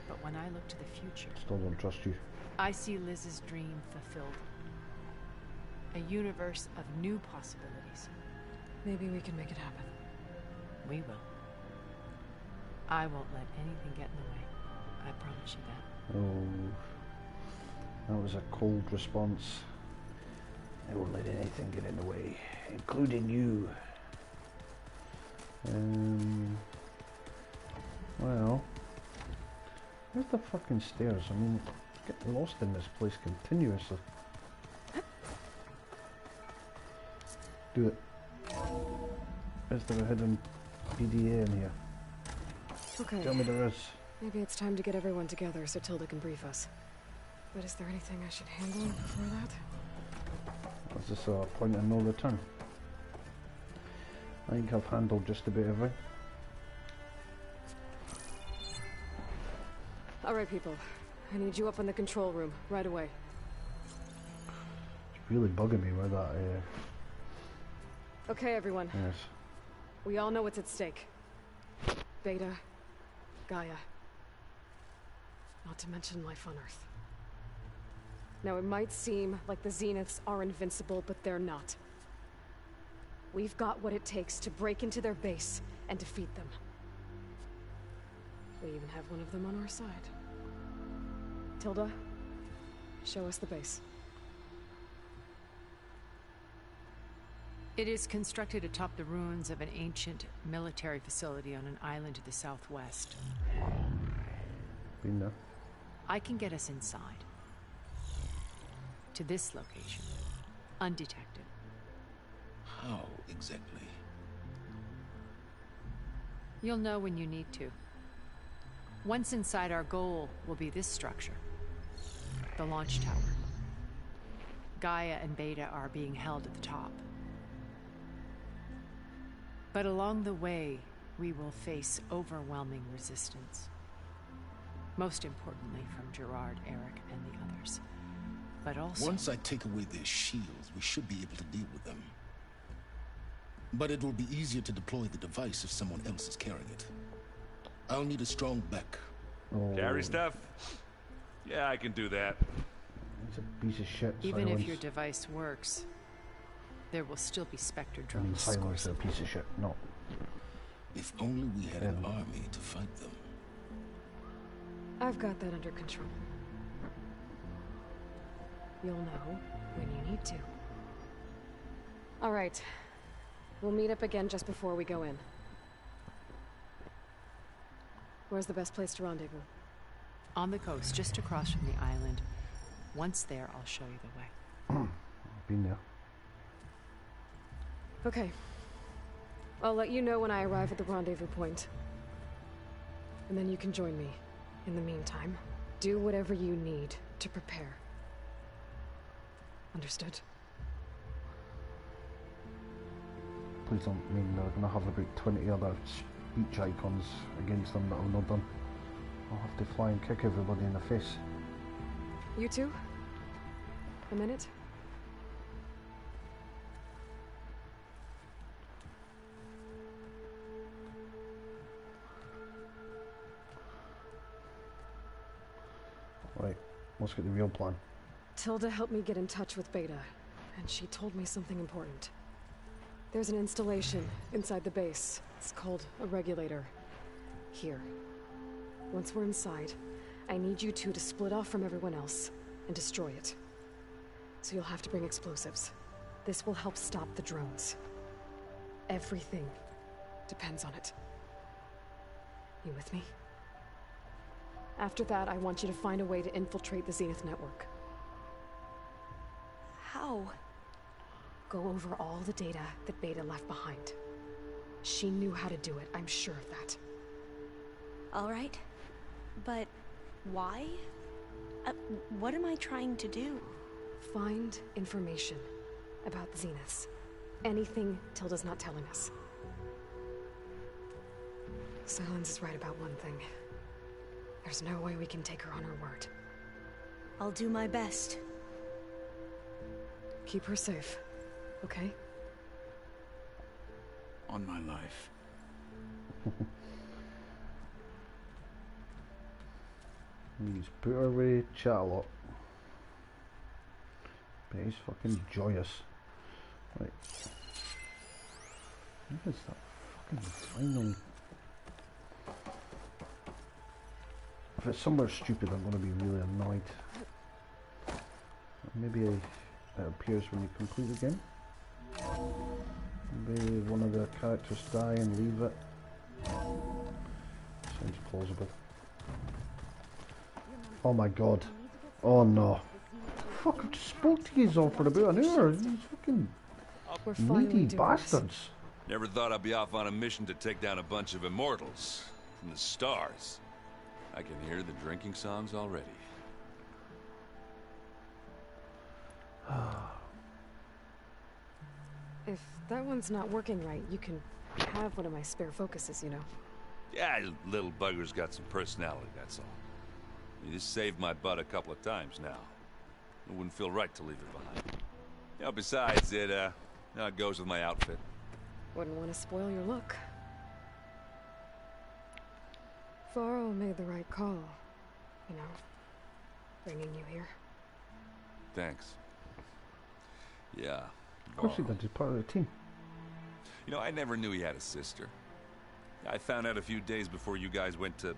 But when I look to the future, Still don't trust you. I see Liz's dream fulfilled. A universe of new possibilities. Maybe we can make it happen. We will. I won't let anything get in the way. I promise you that. Oh, that was a cold response. I won't let anything get in the way, including you. Well, where's the fucking stairs? I mean, get lost in this place continuously. Do it. Is there a hidden PDA in here? Okay. Tell me there is. Maybe it's time to get everyone together so Tilda can brief us. But is there anything I should handle before that? Is this a point of no return? I think I've handled just about everything. Alright, people. I need you up in the control room, right away. It's really bugging me with that. Okay, everyone. Yes. We all know what's at stake. Beta, Gaia. Not to mention life on Earth. Now, it might seem like the Zeniths are invincible, but they're not. We've got what it takes to break into their base and defeat them. We even have one of them on our side. Tilda, show us the base. It is constructed atop the ruins of an ancient military facility on an island to the southwest. Been there. I can get us inside. To this location. Undetected. How exactly? You'll know when you need to. Once inside, our goal will be this structure. The launch tower. Gaia and Beta are being held at the top. But along the way, we will face overwhelming resistance. Most importantly from Gerard, Eric, and the others. But also... Once I take away their shields, we should be able to deal with them. But it will be easier to deploy the device if someone else is carrying it. I'll need a strong back. Oh. Carry stuff? Yeah, I can do that. It's a piece of shit. Even Silence. if your device works, there will still be Spectre I mean, drones. Silence is a piece of shit. No. If only we had an army to fight them. I've got that under control. You'll know when you need to. All right. We'll meet up again just before we go in. Where's the best place to rendezvous? On the coast, just across from the island. Once there, I'll show you the way. Been there. Okay. I'll let you know when I arrive at the rendezvous point. And then you can join me. In the meantime, do whatever you need to prepare. Understood? Please don't mean they're going to have about 20 other speech icons against them that I've not done. I'll have to fly and kick everybody in the face. You two? A minute? Right, let's get the real plan. Tilda helped me get in touch with Beta, and she told me something important. There's an installation inside the base. It's called a regulator. Here. Once we're inside, I need you two to split off from everyone else and destroy it. So you'll have to bring explosives. This will help stop the drones. Everything depends on it. You with me? After that, I want you to find a way to infiltrate the Zenith network. How? Go over all the data that Beta left behind. She knew how to do it, I'm sure of that. All right. But why? What am I trying to do? Find information about the Zeniths. Anything Tilda's not telling us. Silence is right about one thing. There's no way we can take her on her word. I'll do my best. Keep her safe, okay? On my life. He's put her away, chat a lot. But he's fucking joyous. Right. What is that fucking final? If it's somewhere stupid, I'm going to be really annoyed. Maybe it appears when you complete the game. Maybe one of the characters die and leave it. Sounds plausible. Oh my god. Oh no. Fuck, I just spoke to you all for about an hour. These fucking needy bastards. Never thought I'd be off on a mission to take down a bunch of immortals from the stars. I can hear the drinking songs already. If that one's not working right, you can have one of my spare focuses, you know. Yeah, little bugger's got some personality, that's all. You just saved my butt a couple of times now. It wouldn't feel right to leave it behind. You know, besides, it goes with my outfit. Wouldn't want to spoil your look. Varl made the right call, you know, bringing you here. Thanks. Yeah. Of course he did, he's part of the team. You know, I never knew he had a sister. I found out a few days before you guys went to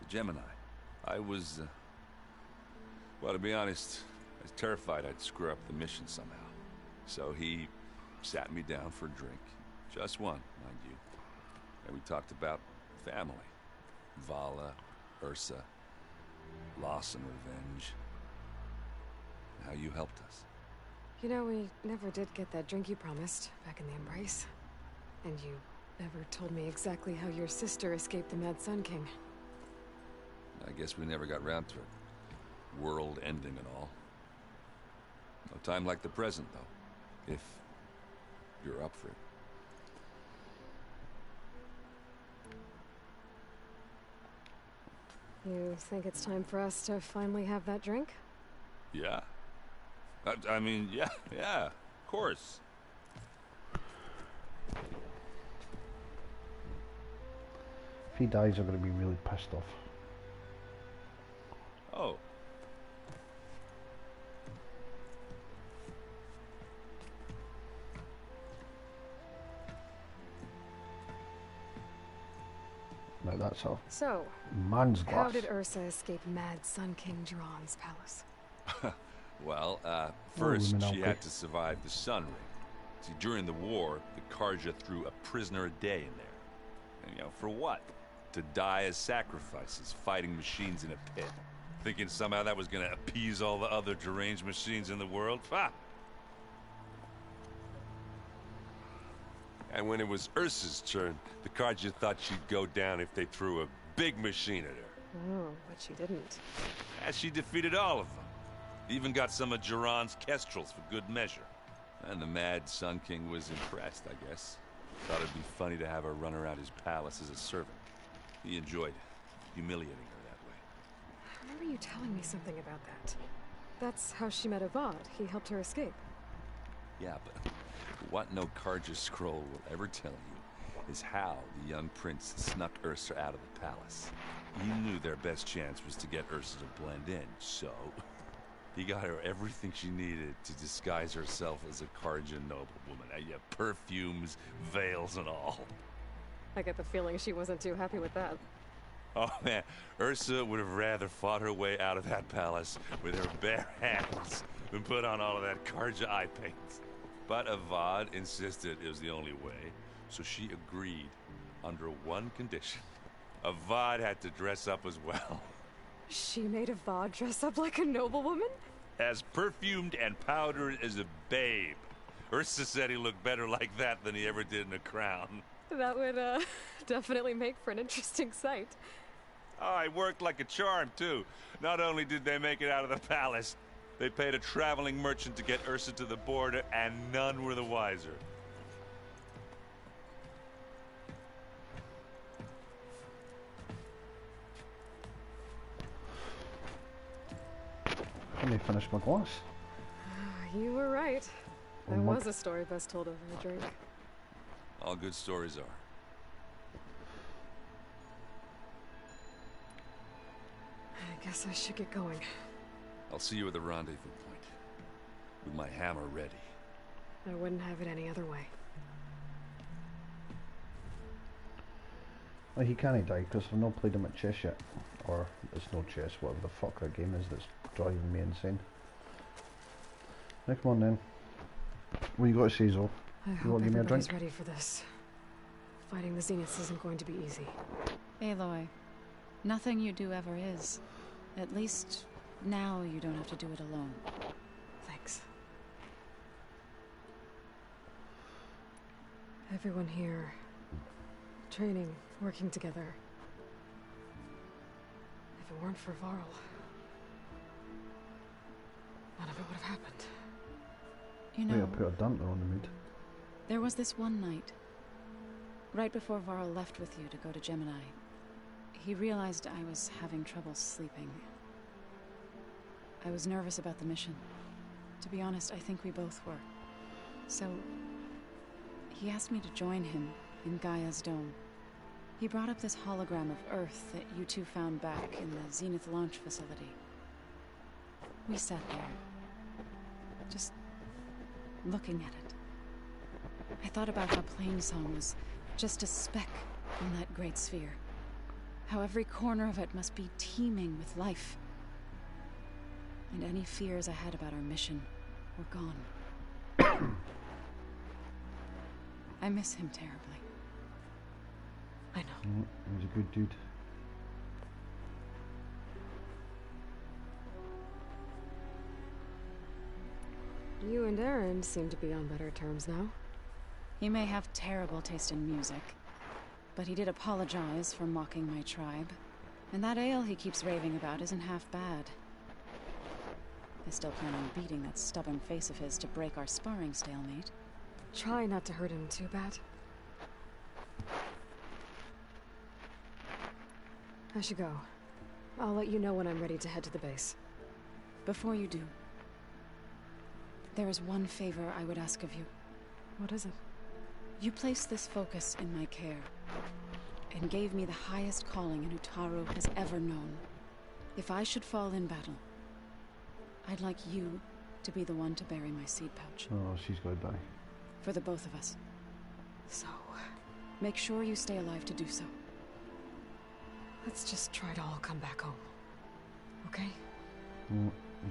Gemini. I was, well, to be honest, I was terrified I'd screw up the mission somehow. So he sat me down for a drink. Just one, mind you. And we talked about family. Vala, Ursa, loss and revenge. How you helped us. You know, we never did get that drink you promised back in the Embrace. And you never told me exactly how your sister escaped the Mad Sun King. I guess we never got round to it. World ending and all. No time like the present, though. If you're up for it. You think it's time for us to finally have that drink? Yeah. I mean, yeah, of course. If he dies, I'm going to be really pissed off. Oh. Now that's all. So, Man's glass. how did Ursa escape Mad Sun King Jiran's palace? Well, first she had to survive the Sun Ring. See, during the war, the Karja threw a prisoner a day in there. And, you know, for what? To die as sacrifices, fighting machines in a pit. Thinking somehow that was gonna appease all the other deranged machines in the world? Ha! And when it was Ursa's turn, the Karja thought she'd go down if they threw a big machine at her. Oh, but she didn't. And she defeated all of them. Even got some of Jiran's kestrels for good measure. And the Mad Sun King was impressed, I guess. Thought it'd be funny to have her run around his palace as a servant. He enjoyed humiliating her that way. I remember you telling me something about that. That's how she met Avad. He helped her escape. Yeah, but what no Karja scroll will ever tell you is how the young prince snuck Ursa out of the palace. He knew their best chance was to get Ursa to blend in, so he got her everything she needed to disguise herself as a Karja noblewoman. Yeah, perfumes, veils, and all. I get the feeling she wasn't too happy with that. Oh man, Ursa would have rather fought her way out of that palace with her bare hands than put on all of that Karja eye paint. But Avad insisted it was the only way, so she agreed under one condition. Avad had to dress up as well. She made Avad dress up like a noblewoman? As perfumed and powdered as a babe. Ursa said he looked better like that than he ever did in a crown. That would, definitely make for an interesting sight. Oh, it worked like a charm, too. Not only did they make it out of the palace, they paid a traveling merchant to get Ursa to the border, and none were the wiser. Let me finish my glass. You were right. That was a story best told over a drink. All good stories are. I guess I should get going. I'll see you at the rendezvous point. With my hammer ready. I wouldn't have it any other way. Well, he can't die because I've not played him at chess yet. Or it's no chess, whatever the fuck that game is that's driving me insane. Now come on then. What you got to say, Zoe? I hope everybody's ready for this. Fighting the Zeniths isn't going to be easy. Aloy, nothing you do ever is. At least now you don't have to do it alone. Thanks. Everyone here, training, working together. If it weren't for Varl, none of it would have happened. You know, yeah, put a damper on the mood. There was this one night, right before Varl left with you to go to Gemini. He realized I was having trouble sleeping. I was nervous about the mission. To be honest, I think we both were. So, he asked me to join him in Gaia's dome. He brought up this hologram of Earth that you two found back in the Zenith launch facility. We sat there, just looking at it. I thought about how Plainsong was just a speck in that great sphere. How every corner of it must be teeming with life. And any fears I had about our mission were gone. I miss him terribly. I know. He was a good dude. You and Aaron seem to be on better terms now. He may have terrible taste in music, but he did apologize for mocking my tribe. And that ale he keeps raving about isn't half bad. I still plan on beating that stubborn face of his to break our sparring stalemate. Try not to hurt him too bad. I should go. I'll let you know when I'm ready to head to the base. Before you do, there is one favor I would ask of you. What is it? You placed this focus in my care, and gave me the highest calling an Utaru has ever known. If I should fall in battle, I'd like you to be the one to bury my seed pouch. Oh, she's gonna die. For the both of us. So, make sure you stay alive to do so. let's just try to all come back home. Okay?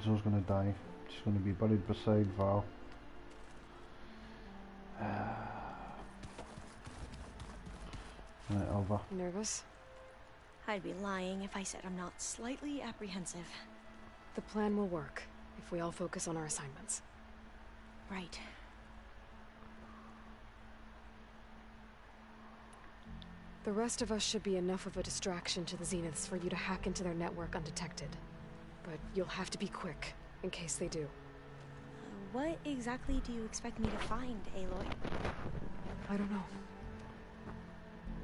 Zoe's gonna die. She's gonna be buried beside Val. Right, Alva. Nervous? I'd be lying if I said I'm not slightly apprehensive. The plan will work if we all focus on our assignments. Right. The rest of us should be enough of a distraction to the Zeniths for you to hack into their network undetected. But you'll have to be quick, in case they do. What exactly do you expect me to find, Aloy? I don't know.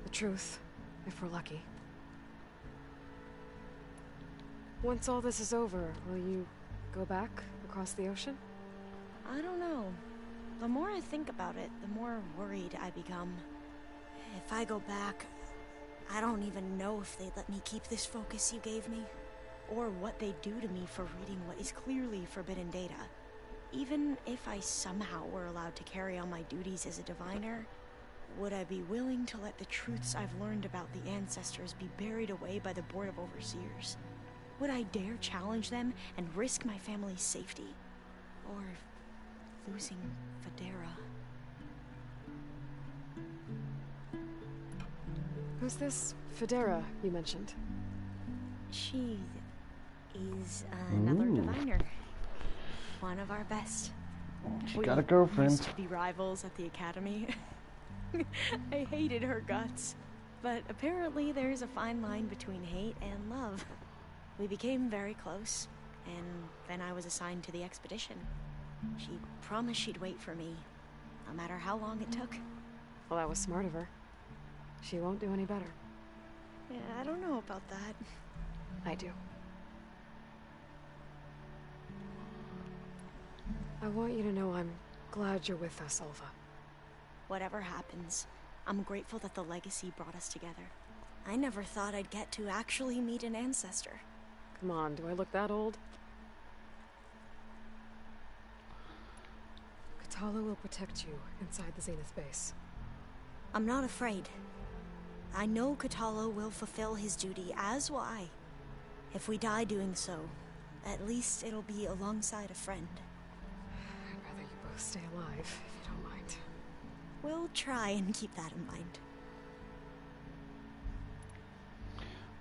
The truth, if we're lucky. Once all this is over, will you go back across the ocean? I don't know. The more I think about it, the more worried I become. If I go back, I don't even know if they'd let me keep this focus you gave me, or what they'd do to me for reading what is clearly forbidden data. Even if I somehow were allowed to carry on my duties as a diviner, would I be willing to let the truths I've learned about the ancestors be buried away by the Board of Overseers? Would I dare challenge them and risk my family's safety? Or losing Federa? Who's this Federa you mentioned? She is another diviner. One of our best. She got a girlfriend. We used to be rivals at the academy. I hated her guts. But apparently there's a fine line between hate and love. We became very close, and then I was assigned to the expedition. She promised she'd wait for me, no matter how long it took. Well, that was smart of her. She won't do any better. Yeah, I don't know about that. I do. I want you to know I'm glad you're with us, Alva. Whatever happens, I'm grateful that the legacy brought us together. I never thought I'd get to actually meet an ancestor. Come on, do I look that old? Katala will protect you inside the Zenith base. I'm not afraid. I know Katala will fulfill his duty, as will I. If we die doing so, at least it'll be alongside a friend. I'd rather you both stay alive, if you don't mind. We'll try and keep that in mind.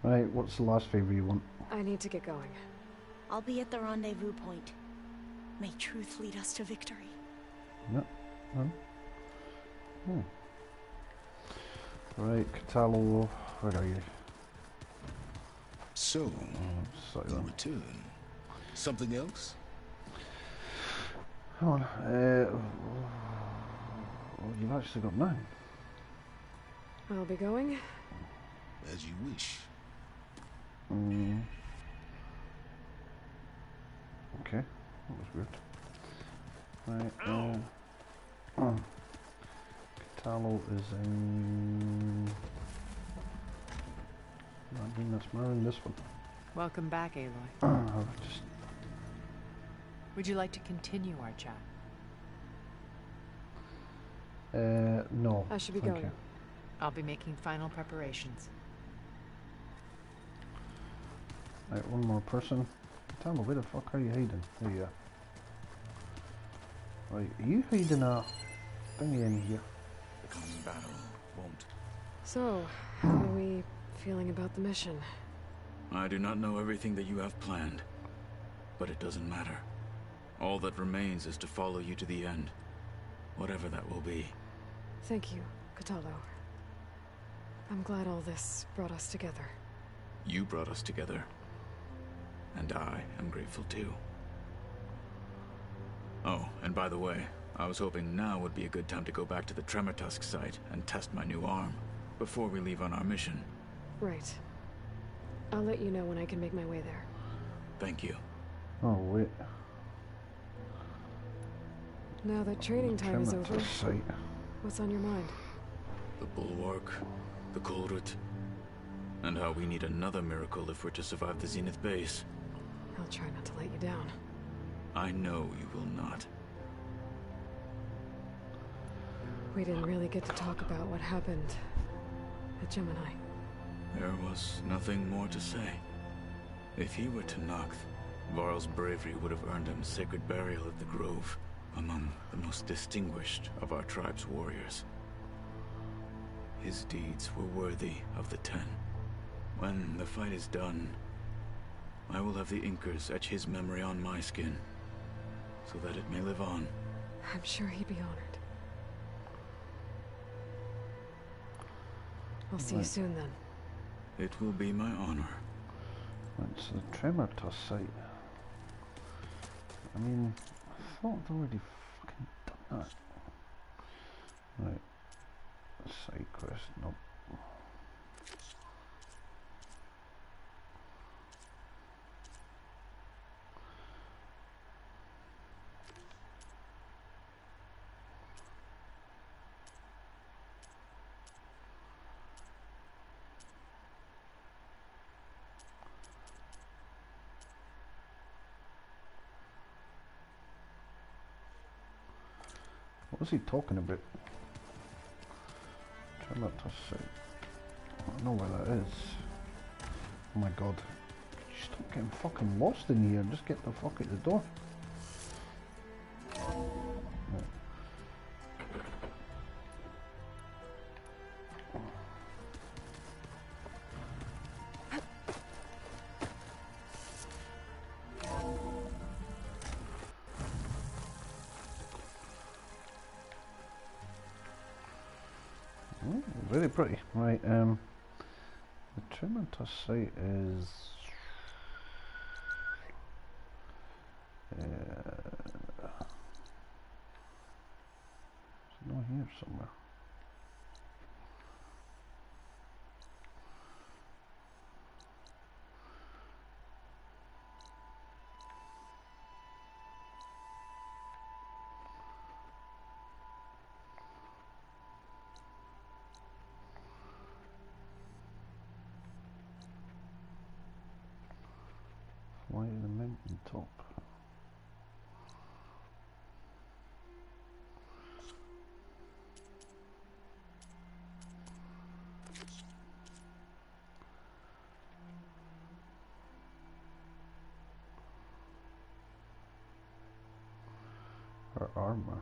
Right, what's the last favor you want? I need to get going. I'll be at the rendezvous point. May truth lead us to victory. No. Right, Katalo, where are you? So, the return. Something else? Hold on. Well, you've actually got 9. I'll be going. As you wish. Okay, that was weird. Right, Katalo is in I mean, that's marrying this one. Welcome back, Aloy. Just... Would you like to continue our chat? No. I should be thank going. you. I'll be making final preparations. Right, one more person. Tell me, where the fuck are you hiding? There you are. Right, are you hiding a thingy in here? The coming battle won't. So, how are we feeling about the mission? I do not know everything that you have planned, but it doesn't matter. All that remains is to follow you to the end, whatever that will be. Thank you, Kotallo. I'm glad all this brought us together. You brought us together, and I am grateful too. Oh, and by the way, I was hoping now would be a good time to go back to the Tremor Tusk site and test my new arm before we leave on our mission. Right. I'll let you know when I can make my way there. Thank you. Oh, wait. Now that training time is over, Site. what's on your mind? The Bulwark, the Kulrut, and how we need another miracle if we're to survive the Zenith base. I'll try not to let you down. I know you will not. We didn't really get to talk about what happened at Gemini. There was nothing more to say. If he were to Noct, Varl's bravery would have earned him sacred burial at the Grove, among the most distinguished of our tribe's warriors. His deeds were worthy of the Ten. When the fight is done, I will have the Inkers etch his memory on my skin, so that it may live on. I'm sure he'd be honored. I'll see you soon then. It will be my honor. It's the Tremor Tusk site. I mean, I thought I'd already fucking done that. Right. Side quest, nope. What was he talking about? Tremor Tusk site. I don't know where that is. Oh my god. Stop getting fucking lost in here. Just get the fuck out the door. Right. Oh, very pretty. Right, the Tremor Tusk site is it's not here somewhere. Fly to the mountain top. Her armor.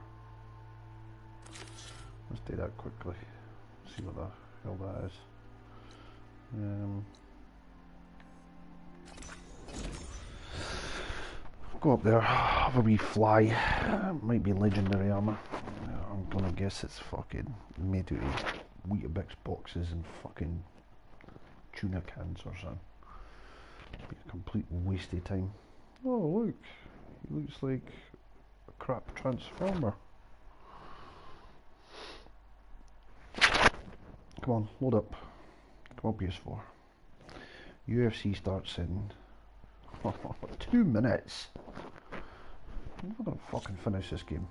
Let's do that quickly. See what the hell that is. Go up there, have a wee fly. Might be legendary armor. I'm gonna guess it's fucking made out of Weetabix boxes and fucking tuna cans or something. Be a complete waste of time. Oh look, he looks like a crap transformer. Come on, load up. Come on, PS4. UFC starts in 2 minutes. I'm not gonna fucking finish this game.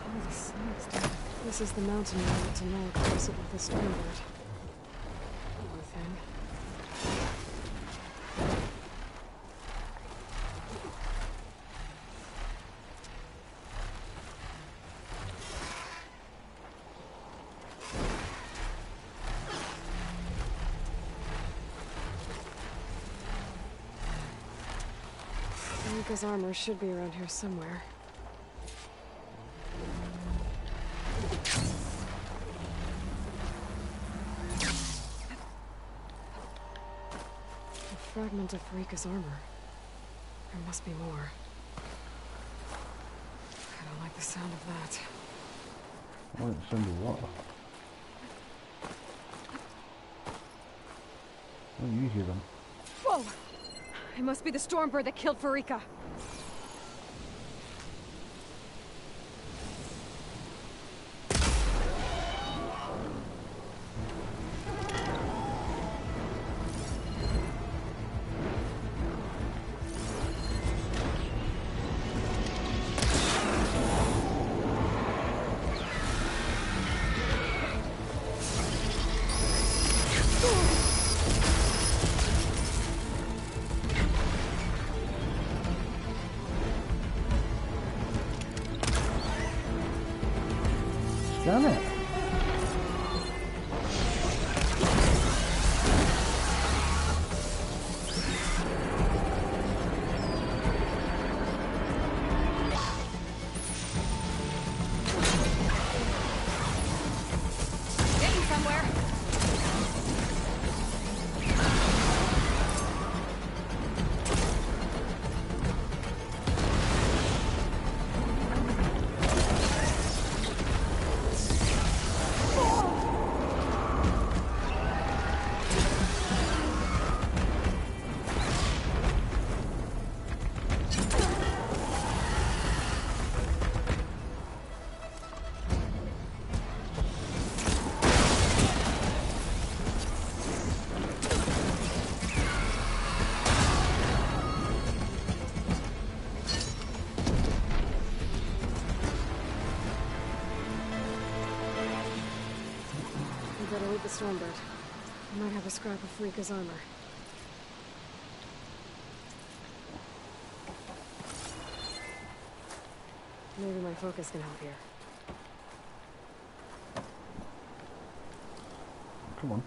Holy smokes, dude. This is the mountain we went to knock opposite with the Stormbird. Poor thing. Mika's armor should be around here somewhere. A fragment of Rika's armor. There must be more. I don't like the sound of that. I like the sound of what? Oh, you hear them. Whoa! It must be the Stormbird that killed Farika. Damn it. Getting somewhere. We better leave the Stormbird. We might have a scrap of Rika's armor. Maybe my focus can help here. Come on.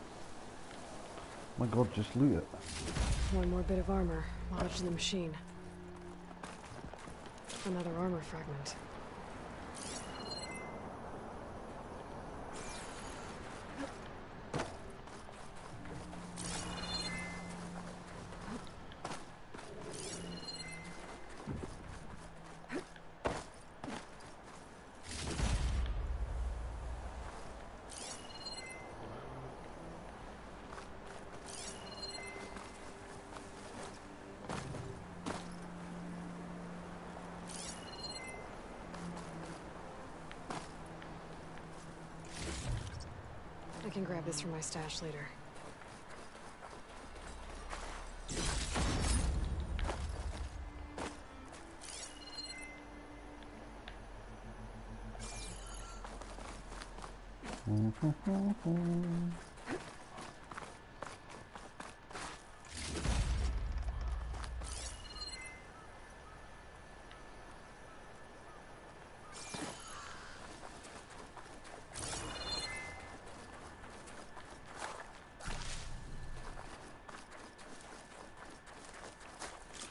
My god, just loot it. One more bit of armor lodged in the machine. Another armor fragment. I can grab this from my stash later.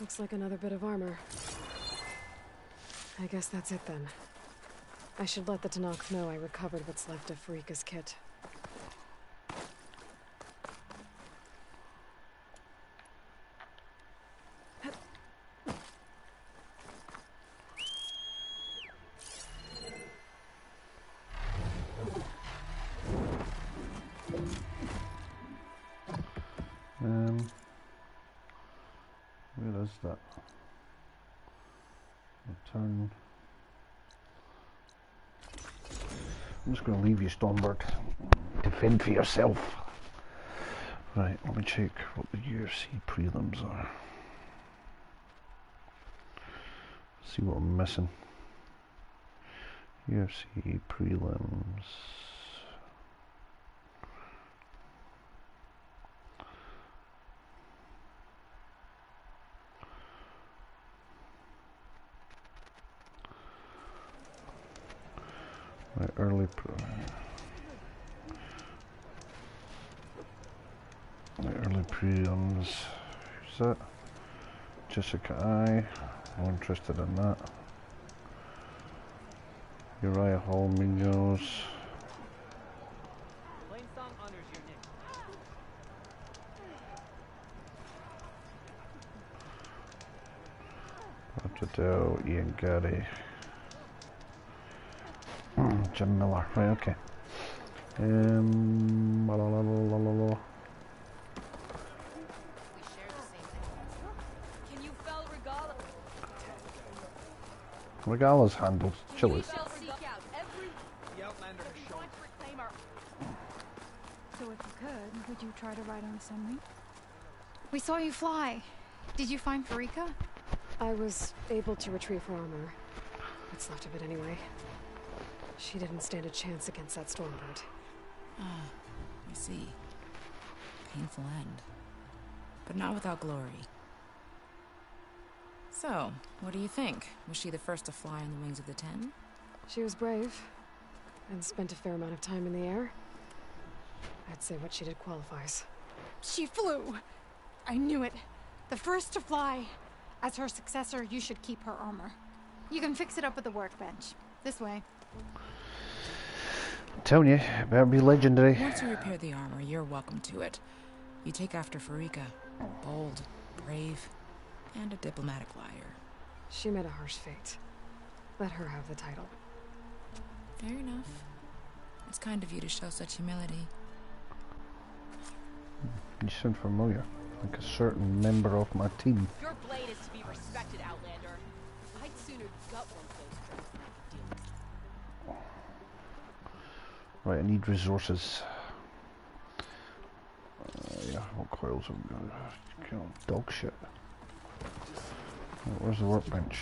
Looks like another bit of armor. I guess that's it then. I should let the Tanakh know I recovered what's left of Farika's kit. Where is that? Return. I'm just going to leave you, Stormbird. Defend for yourself. Right, let me check what the UFC prelims are. See what I'm missing. UFC prelims. Right, early prelims. Who's that? Jessica I. I'm interested in that. Uriah Hall, Munoz. Roger Dell, Ian Gary. Jim Miller, right, okay. La, la, la, la, la, la. Can you fell Regala? Regala's handled chili. The Outlander has shown. So if you could, would you try to ride on a sunwing? We saw you fly. Did you find Farika? I was able to retrieve her armor. What's left of it anyway. She didn't stand a chance against that Stormbird. Ah, I see. Painful end. But not without glory. So, what do you think? Was she the first to fly on the wings of the 10? She was brave, and spent a fair amount of time in the air. I'd say what she did qualifies. She flew! I knew it. The first to fly. As her successor, you should keep her armor. You can fix it up at the workbench. This way. I'm telling you, it better be legendary. Once you repair the armor, you're welcome to it. You take after Farika. Bold, brave, and a diplomatic liar. She met a harsh fate. Let her have the title. Fair enough. It's kind of you to show such humility. You sound familiar, like a certain member of my team. Your blade is to be respected, Outlander. I'd sooner gut one of those tricks than deal with it. Right, I need resources. Yeah, what coils have we got? Dog shit. Where's the workbench?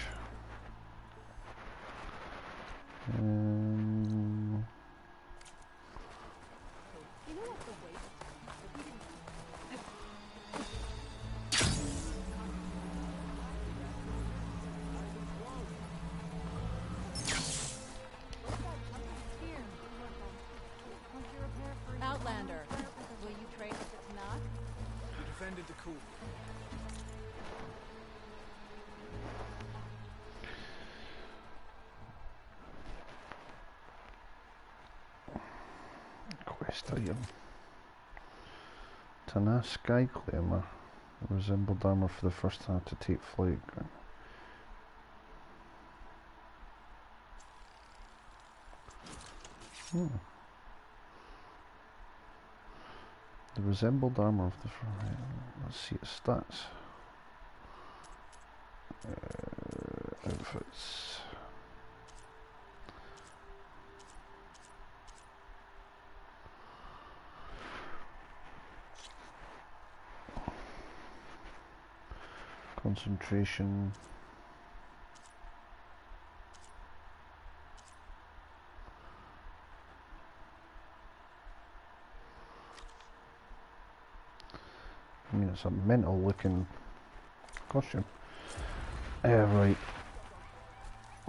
Outlander, will you trade us at Knock? You defended the coup. Quest item. Tana Sky Claimer. Resembled armor for the first time to take flight. The resembled armor of the let's see its stats. Outfits. Concentration. I mean, it's a mental looking costume. Right.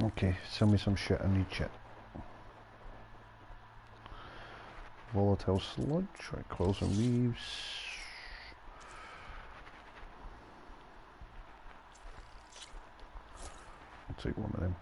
Okay, sell me some shit, I need shit. Volatile sludge, right, coils and leaves. I'll take one of them.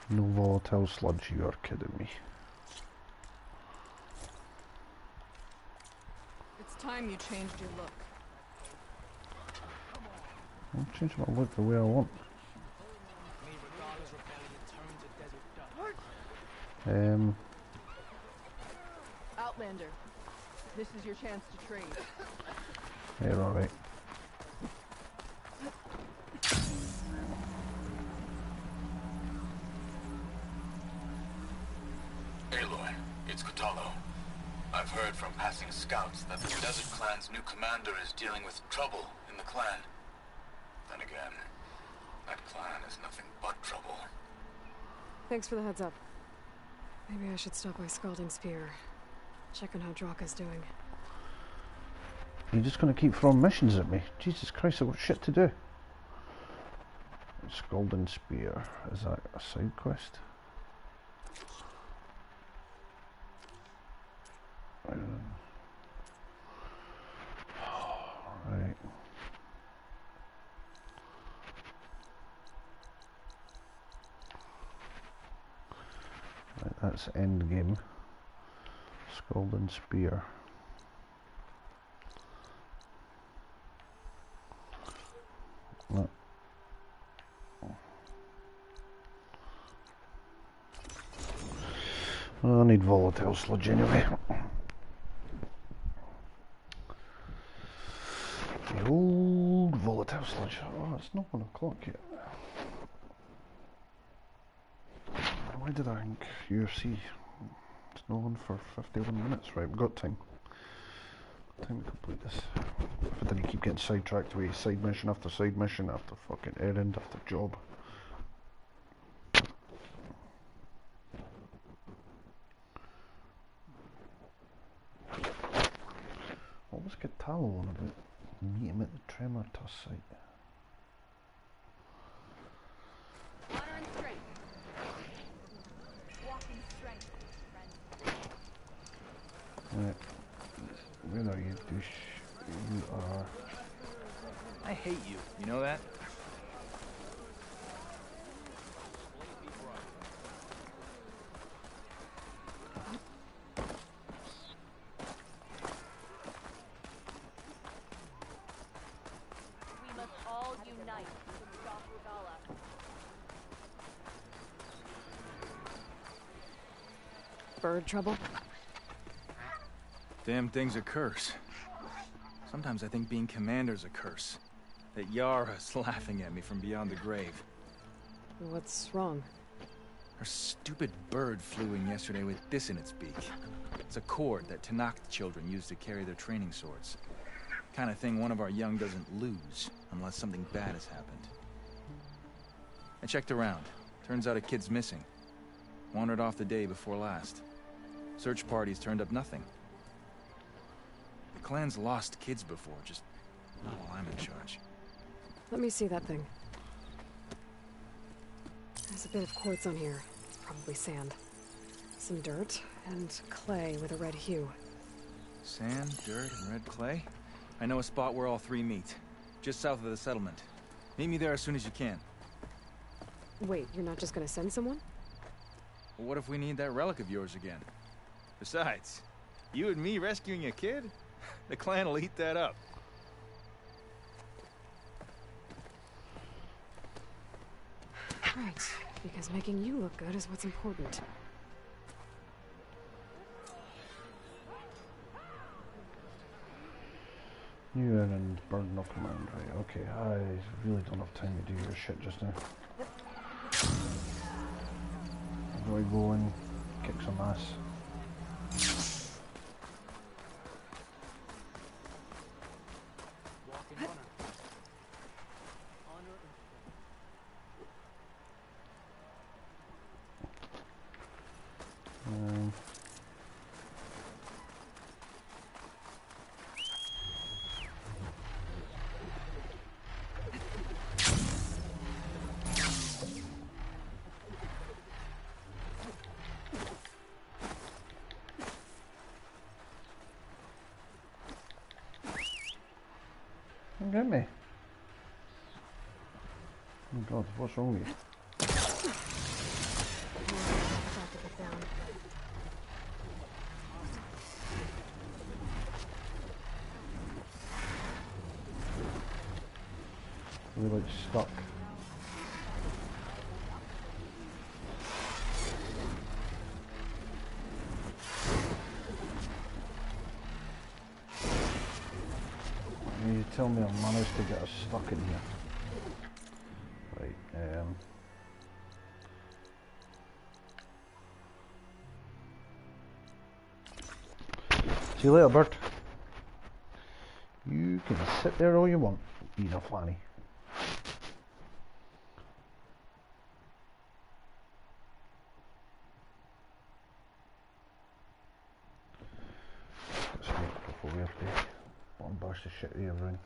No volatile sludge, you are kidding me. It's time you changed your look. I'll change my look the way I want. Outlander, this is your chance to trade. Yeah, alright. Aloy, it's Cthulhu. I've heard from passing scouts that the Desert Clan's new commander is dealing with trouble in the clan. Then again, that clan is nothing but trouble. Thanks for the heads up. Maybe I should stop by Scalding Spear. Check on how Draka's doing. You're just going to keep throwing missions at me? Jesus Christ, I've got shit to do. Scalding Spear. Is that a side quest? Right. Right, that's end game. Scalding Spear. No. I need volatile sludge anyway. The old volatile sludge. Oh, it's not 1 o'clock yet. Why did I think UFC? It's not on for 51 minutes. Right, we've got time. Time to complete this. If I didn't keep getting sidetracked away, side mission after side mission after fucking errand after job. What was Cthulhu on about? Meet him at the Tremortus site. Honor and strength. Walking strength, friend. Right. Where are you, douche? You are... I hate you, you know that? We must all unite to stop Regala. Bird trouble? Damn thing's a curse. Sometimes I think being commander's a curse. That Yara's laughing at me from beyond the grave. What's wrong? Her stupid bird flew in yesterday with this in its beak. It's a cord that Tanakh children use to carry their training swords. Kind of thing one of our young doesn't lose, unless something bad has happened. I checked around. Turns out a kid's missing. Wandered off the day before last. Search parties turned up nothing. The clan's lost kids before, just not while I'm in charge. Let me see that thing. There's a bit of quartz on here. Probably sand. Some dirt and clay with a red hue. Sand, dirt, and red clay? I know a spot where all three meet. Just south of the settlement. Meet me there as soon as you can. Wait, you're not just gonna send someone? Well, what if we need that relic of yours again? Besides, you and me rescuing a kid? The clan will eat that up. Right, because making you look good is what's important. New errand, burden of command, right, okay, I really don't have time to do your shit just now. I'm going to go and kick some ass. Get me. Oh God, what's wrong with you? We're like stuck. You tell me I managed to get us stuck in here. Right, See you later, bird. You can sit there all you want, being a flanny. Smoke before we have to bombast the shit out of everyone.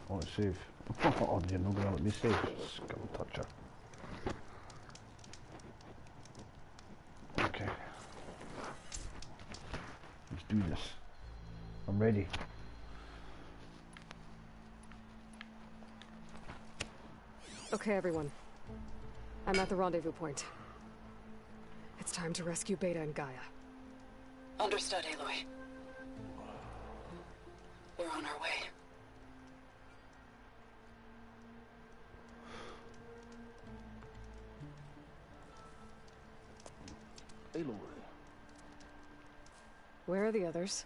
Let's save. Oh, you're not going to let me save. Scum toucher. Okay. Let's do this. I'm ready. Okay, everyone. I'm at the rendezvous point. It's time to rescue Beta and Gaia. Understood, Aloy. We're on our way. Aloy. Where are the others?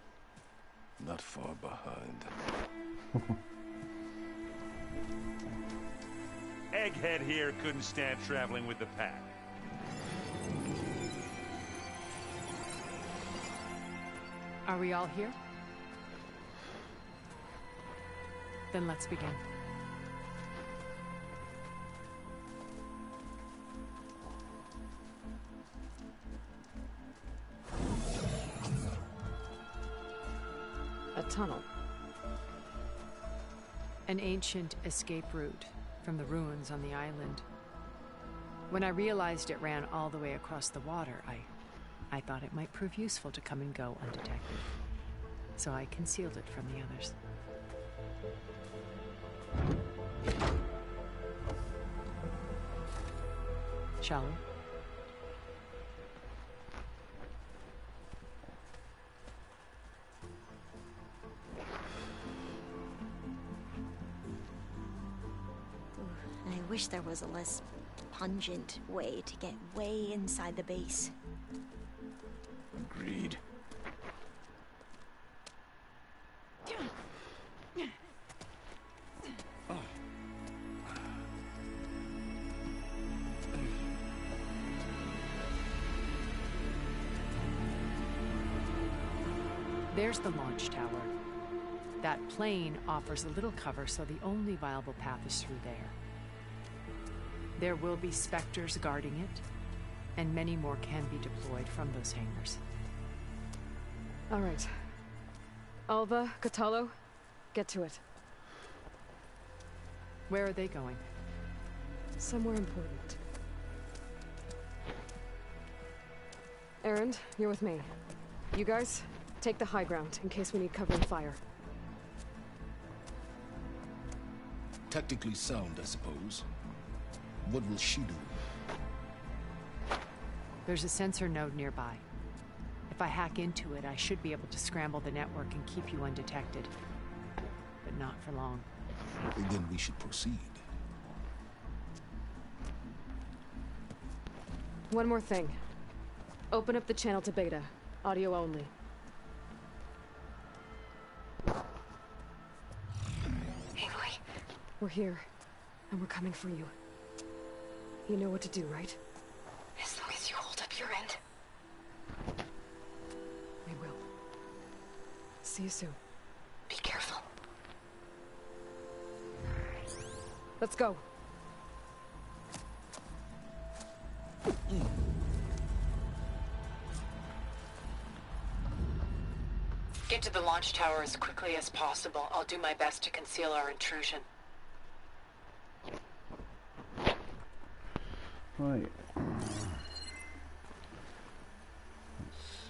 Not far behind. Egghead here couldn't stand traveling with the pack. Are we all here? Then let's begin. A tunnel. An ancient escape route from the ruins on the island. When I realized it ran all the way across the water, I thought it might prove useful to come and go undetected. So I concealed it from the others. Shall we? I wish there was a less pungent way to get way inside the base. Agreed. There's the launch tower. That plane offers a little cover, so the only viable path is through there. There will be Spectres guarding it, and many more can be deployed from those hangars. All right. Alva, Catalo, get to it. Where are they going? Somewhere important. Erend, you're with me. You guys, take the high ground in case we need covering fire. Tactically sound, I suppose. What will she do? There's a sensor node nearby. If I hack into it, I should be able to scramble the network and keep you undetected. But not for long. Then we should proceed. One more thing. Open up the channel to Beta. Audio only. Aloy? We're here, and we're coming for you. You know what to do, right? As long as you hold up your end. We will. See you soon. Be careful. Let's go. Get to the launch tower as quickly as possible. I'll do my best to conceal our intrusion. Right. Let's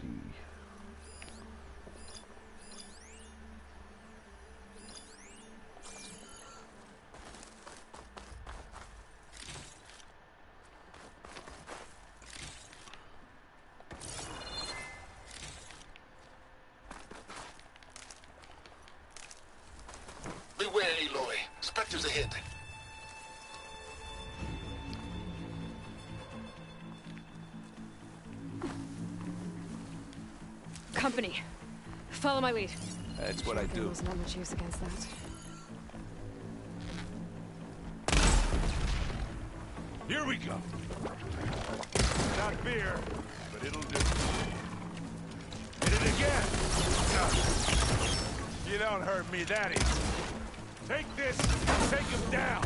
see. Sectors ahead. Company. Follow my lead. That's what I do. There's not much use against that. Here we go. Not beer, but it'll do. Hit it again. You don't hurt me that easy. Take this. Take him down.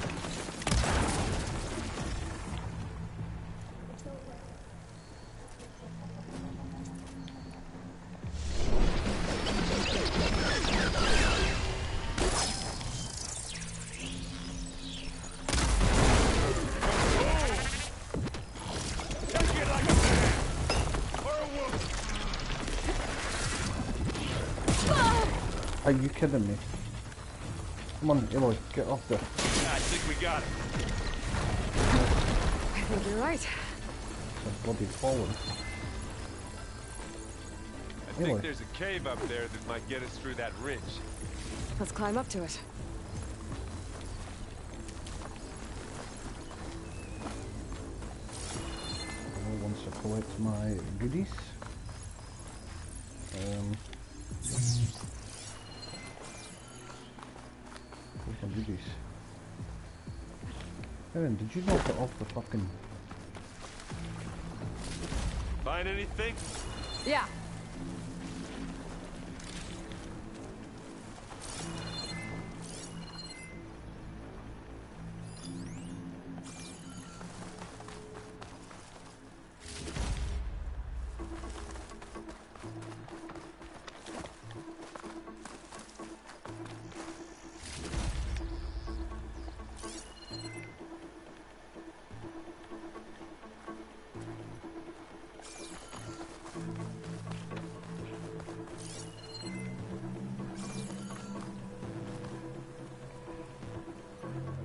Are you kidding me? Come on, Aloy, get off there. I think we got it. I think you're right. It's a bloody fallen. I think there's a cave up there that might get us through that ridge. Let's climb up to it. Once I collect my goodies. Where's my goodies? Evan, did you knock it off the fucking... Find anything? Yeah.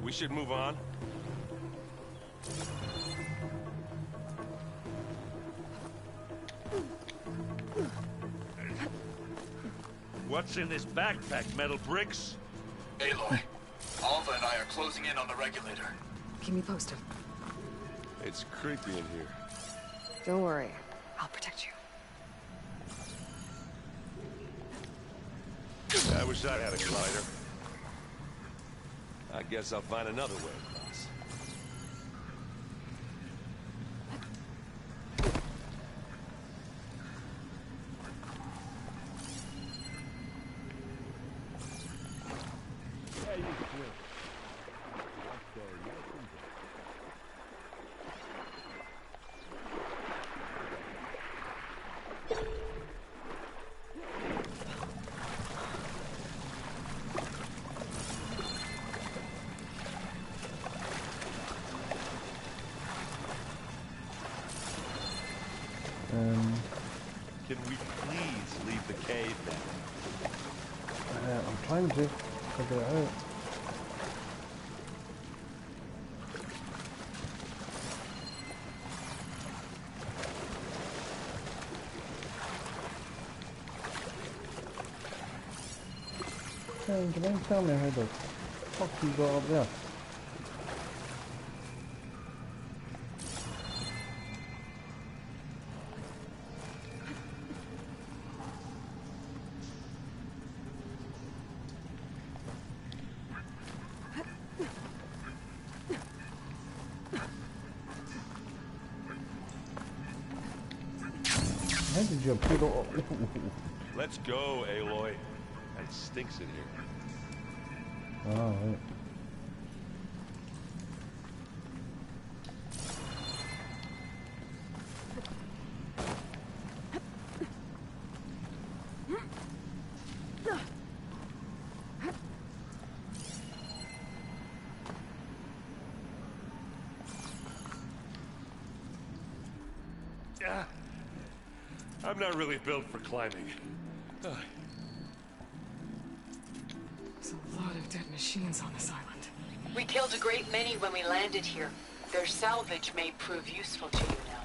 We should move on. What's in this backpack, metal bricks? Aloy, Alva and I are closing in on the regulator. Keep me posted. It's creepy in here. Don't worry. I'll protect you. I wish I had a glider. I guess I'll find another way across. Can we please leave the cave now? I'm trying to figure it out. Hey, can you tell me how the fuck you got up there? How did you put all... Let's go, Aloy. It stinks in here. Oh, right. I'm not really built for climbing. There's a lot of dead machines on this island. We killed a great many when we landed here. Their salvage may prove useful to you now.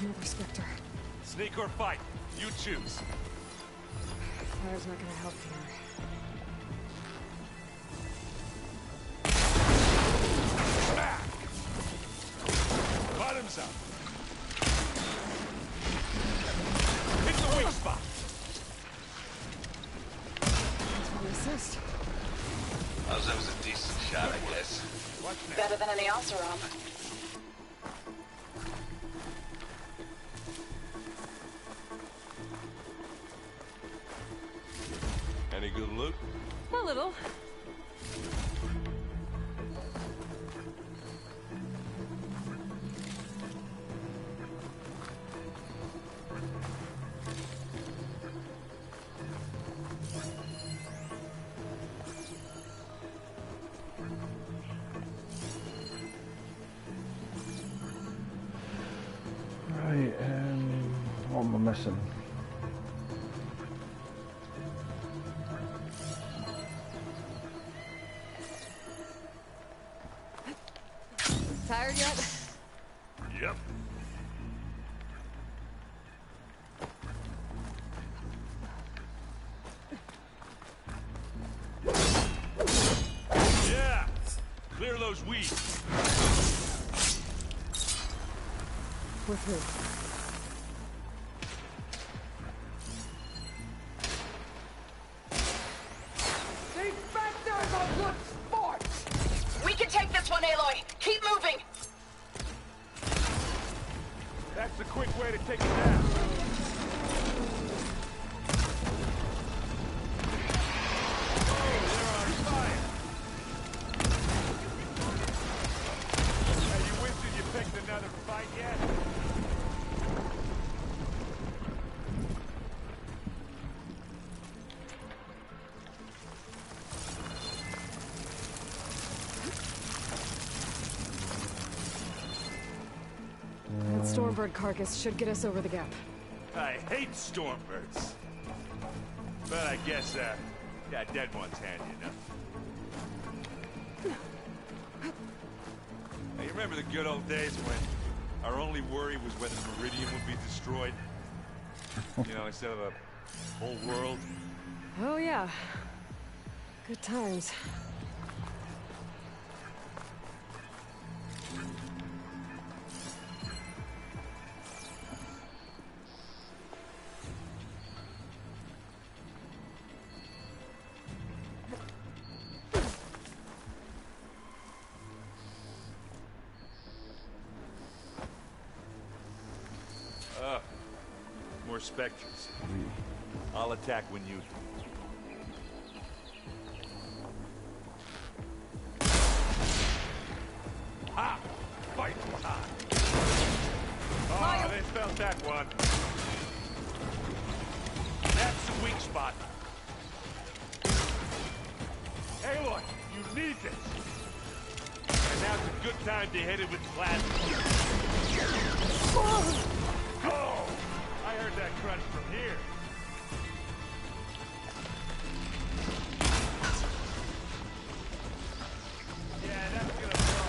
Another Spectre. Sneak or fight, you choose. Fire's not gonna help here. Bottoms up. Hit the weak spot. That's for the assist. That was a decent shot, I guess. Better than any Oseram. Any good loot? A little. Right, what am I missing? Tired yet? Yep. Yeah! Clear those weeds. With who? Stay back there, the good sport! We can take this one, Aloy! Keep moving! That's the quick way to take it down. Oh, they're on fire. Hey, you Winston, you picked another fight yet? That Stormbird carcass should get us over the gap. I hate Stormbirds. But I guess, yeah, dead one's handy enough. Hey, you remember the good old days when our only worry was whether Meridian would be destroyed? You know, instead of a whole world? Oh yeah. Good times. More Spectres. I'll attack when you... Ha! Fight time! Oh, they felt that one. That's the weak spot. Aloy, you need this. And now's a good time to hit it with plasma. Oh! I heard that crunch from here. Yeah, that's gonna blow.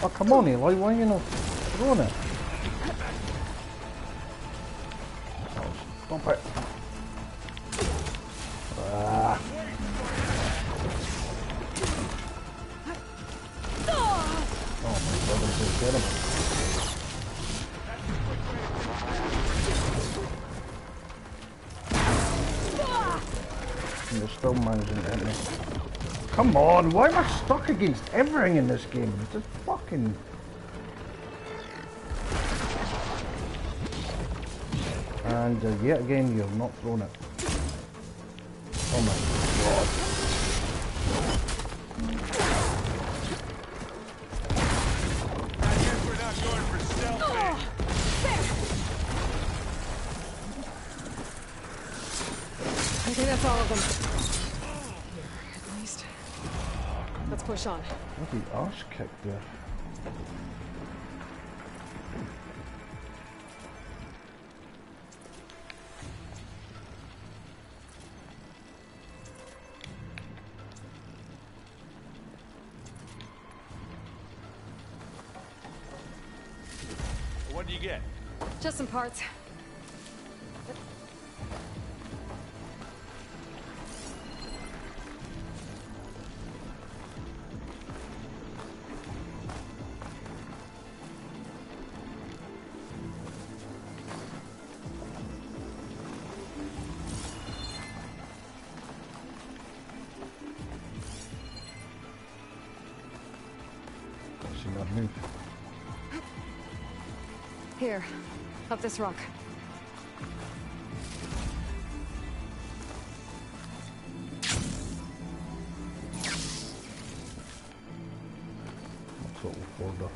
Oh, come on, Eli, why are you not throwing it? Oh, stop it. Ah. Oh my god, I'm so terrible. And you're still managing to hit me. Come on, why am I stuck against everything in this game? It's just fucking... And yet again, you've not thrown it. Oh my god. I guess we're not going for stealth. I think that's all of them. Here, at least. Let's push on. Bloody arse kick there. What do you get? Just some parts. See that move. Here, up this rock. That's what we'll hold up.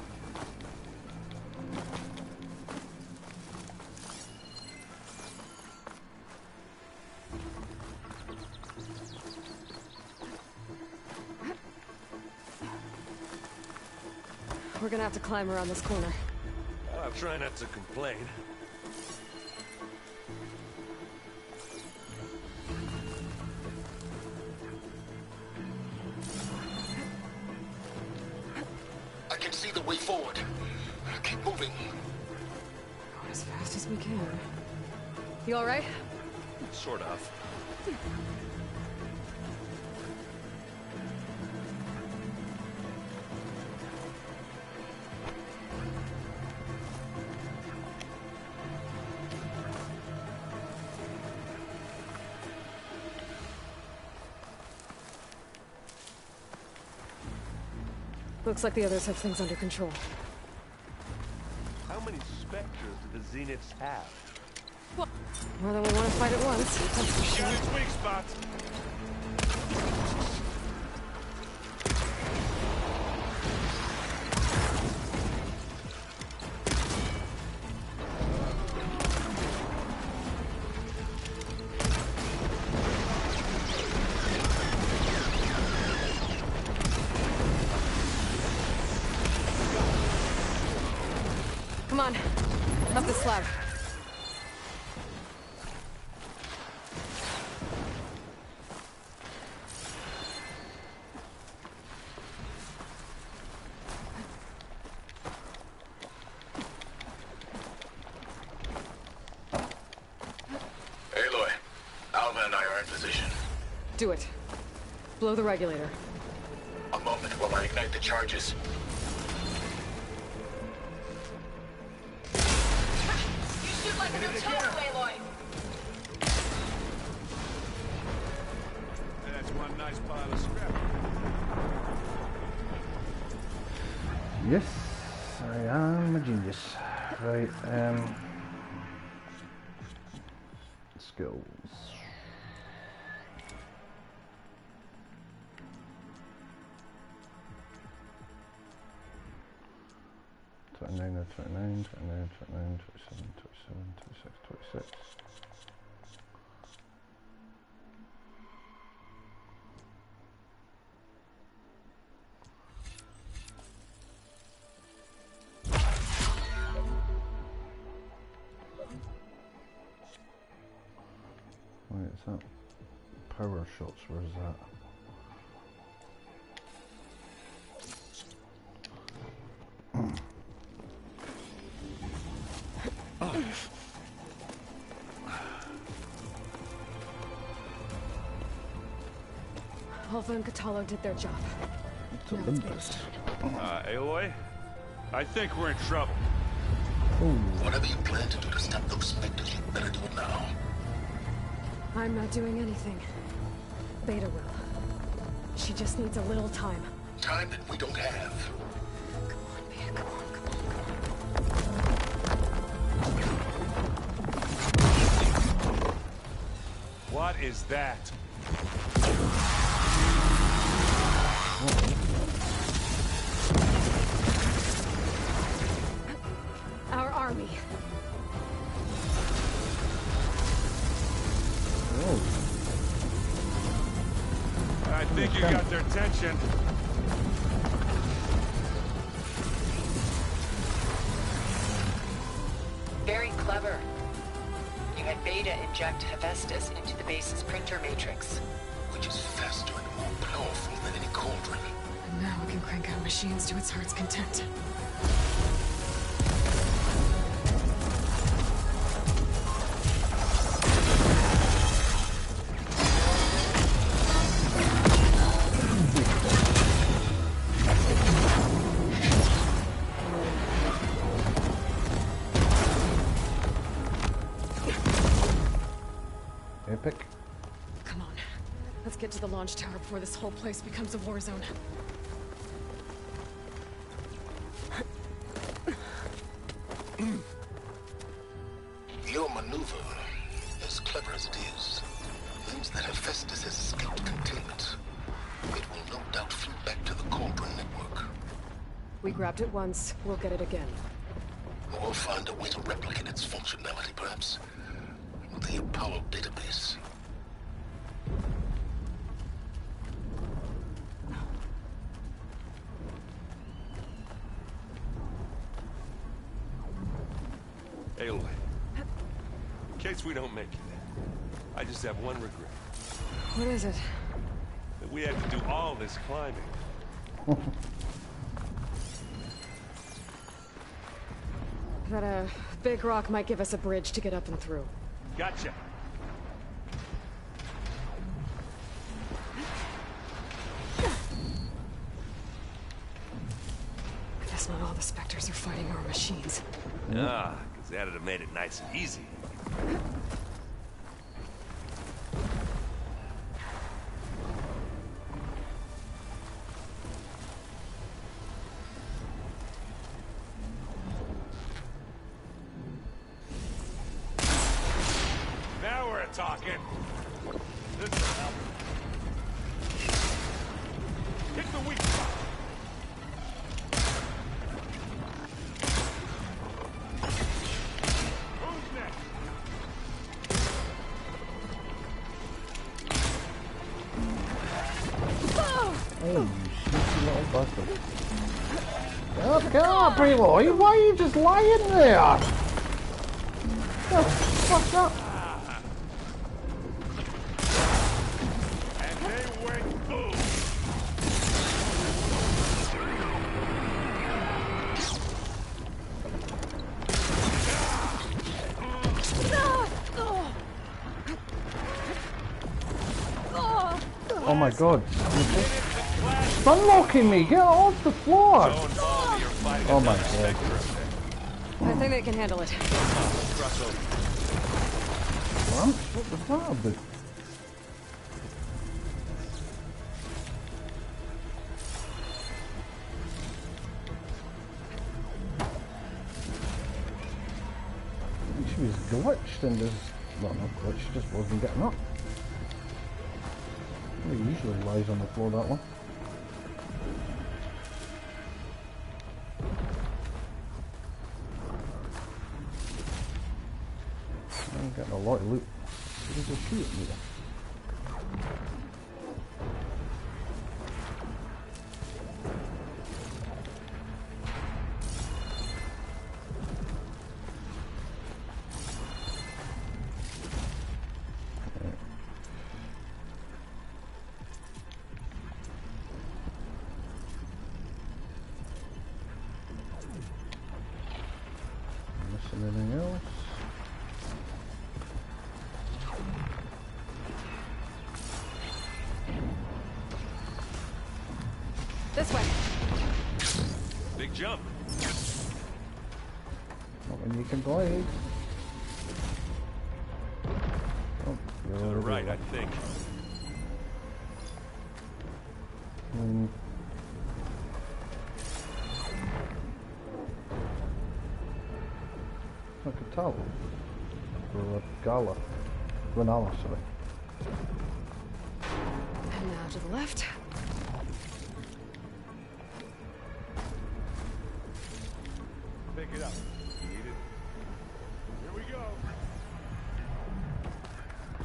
We're gonna have to climb around this corner. I'll try not to complain. I can see the way forward. Keep moving. Going as fast as we can. You all right? Sort of. Looks like the others have things under control. How many specters do the Zeniths have? More than we want to fight at once, that's for sure. Shoot its weak spots. Come on, up the slab. Aloy, Alva and I are in position. Do it. Blow the regulator. A moment while I ignite the charges. You shoot like an Otto, Aloy. That's one nice pile of scrap. Yes, I am a genius. Right, skills. $29, $29, $29, $29, $27, $27, $26, $26. Wait, is that power shots? Where is that? Alpha and Catalo did their job. It's Olympus. Aloy? I think we're in trouble. Whatever you plan to do to stop those specters, you better do it now. I'm not doing anything. Beta will. She just needs a little time. Time that we don't have. What is that? Our army. I think you got their attention. Very clever. You had Beta inject Hephaestus into the base's printer matrix. Which is faster and more powerful than any cauldron. And now we can crank out machines to its heart's content. Epic. Come on. Let's get to the launch tower before this whole place becomes a war zone. Your maneuver, as clever as it is, means that Hephaestus has escaped containment. It will no doubt flew back to the Cauldron network. We grabbed it once, we'll get it again. Or find a way to replicate its functionality, perhaps. The Apollo database. Aloy, in case we don't make it, I just have one regret. What is it? That we had to do all this climbing. That a big rock might give us a bridge to get up and through. Gotcha. I guess not all the Spectres are fighting our machines. Ah, because that'd have made it nice and easy. Now we're talking. This will help. Hit the weak spot. Who's next? Oh, you sneaky little bastard. Oh, come on, pretty boy. Why are you just lying there? Oh, fuck up. And they went boom. Oh my god. It's unlocking me. Get off the floor. Oh my god. I think they can handle it. What was that about? She was glitched and just, well, not glitched, she just wasn't getting up. It usually lies on the floor, that one. I'm getting a lot of loot. There's a shoot at me there. Missing anything else? jump. Not when you can glide. Oh, you're To the right, I think. Like a towel. Or a gala. Renala, sorry. And now to the left. Pick it up. Need it. Here we go.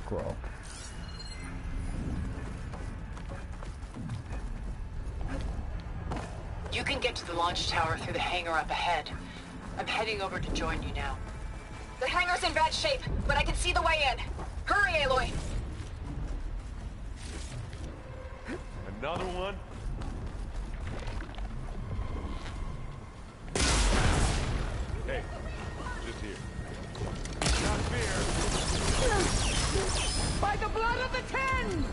Grab. You can get to the launch tower through the hangar up ahead. I'm heading over to join you now. The hangar's in bad shape, but I can see the way in. Hurry, Aloy! Another one? Hey, just here. Not fear. By the blood of the Ten!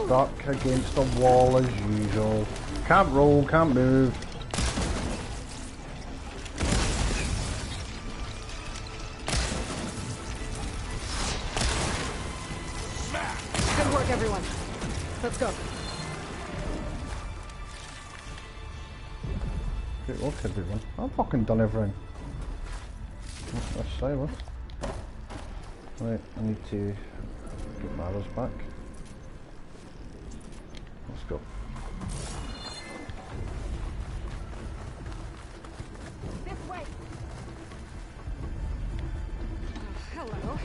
Stuck against a wall as usual. Can't roll, can't move. Good work, everyone. Let's go. Great work, everyone. I've fucking done everything. That's silent. Right, I need to get my arrows back. Let's go. This way. Hello.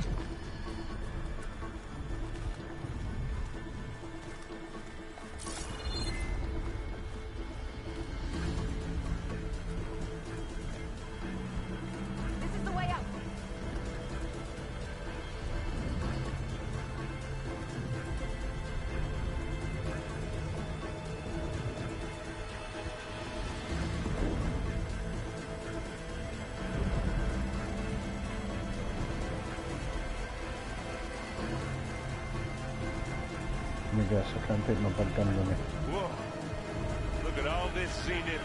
This is the way out. Let me guess, I can't take my big gun with me. Whoa. Look at all this scenic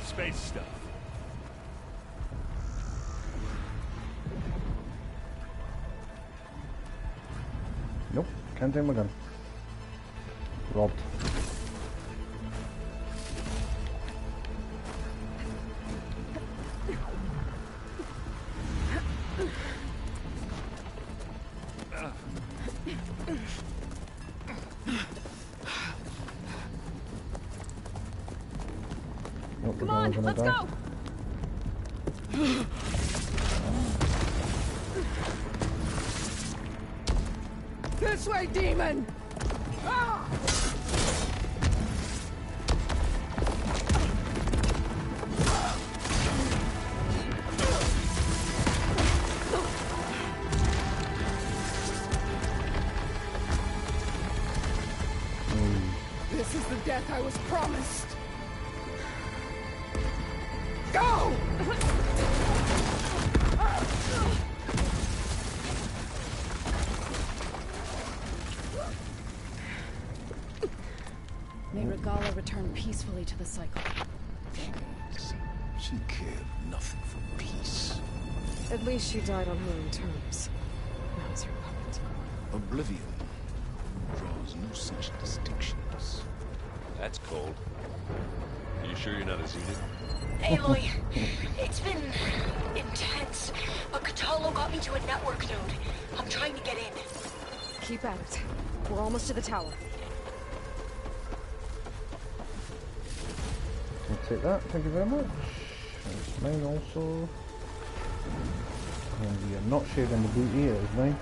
space stuff. Nope, can't take my gun. Robbed. Nope, Come we're on, gonna let's die. go. This way, demon! Ah! This is the death I was promised. Go! May Regala return peacefully to the cycle. She cared nothing for peace. At least she died on her own terms. Now it's her puppet. Oblivion draws no such distinctions. That's cold. Are you sure you're not a Zenith? Aloy, it's been intense, but Cthulhu got me to a network node. I'm trying to get in. Keep at it. We're almost to the tower. I'll take that, thank you very much. That's mine also. And we are not sharing the booty, it is mine.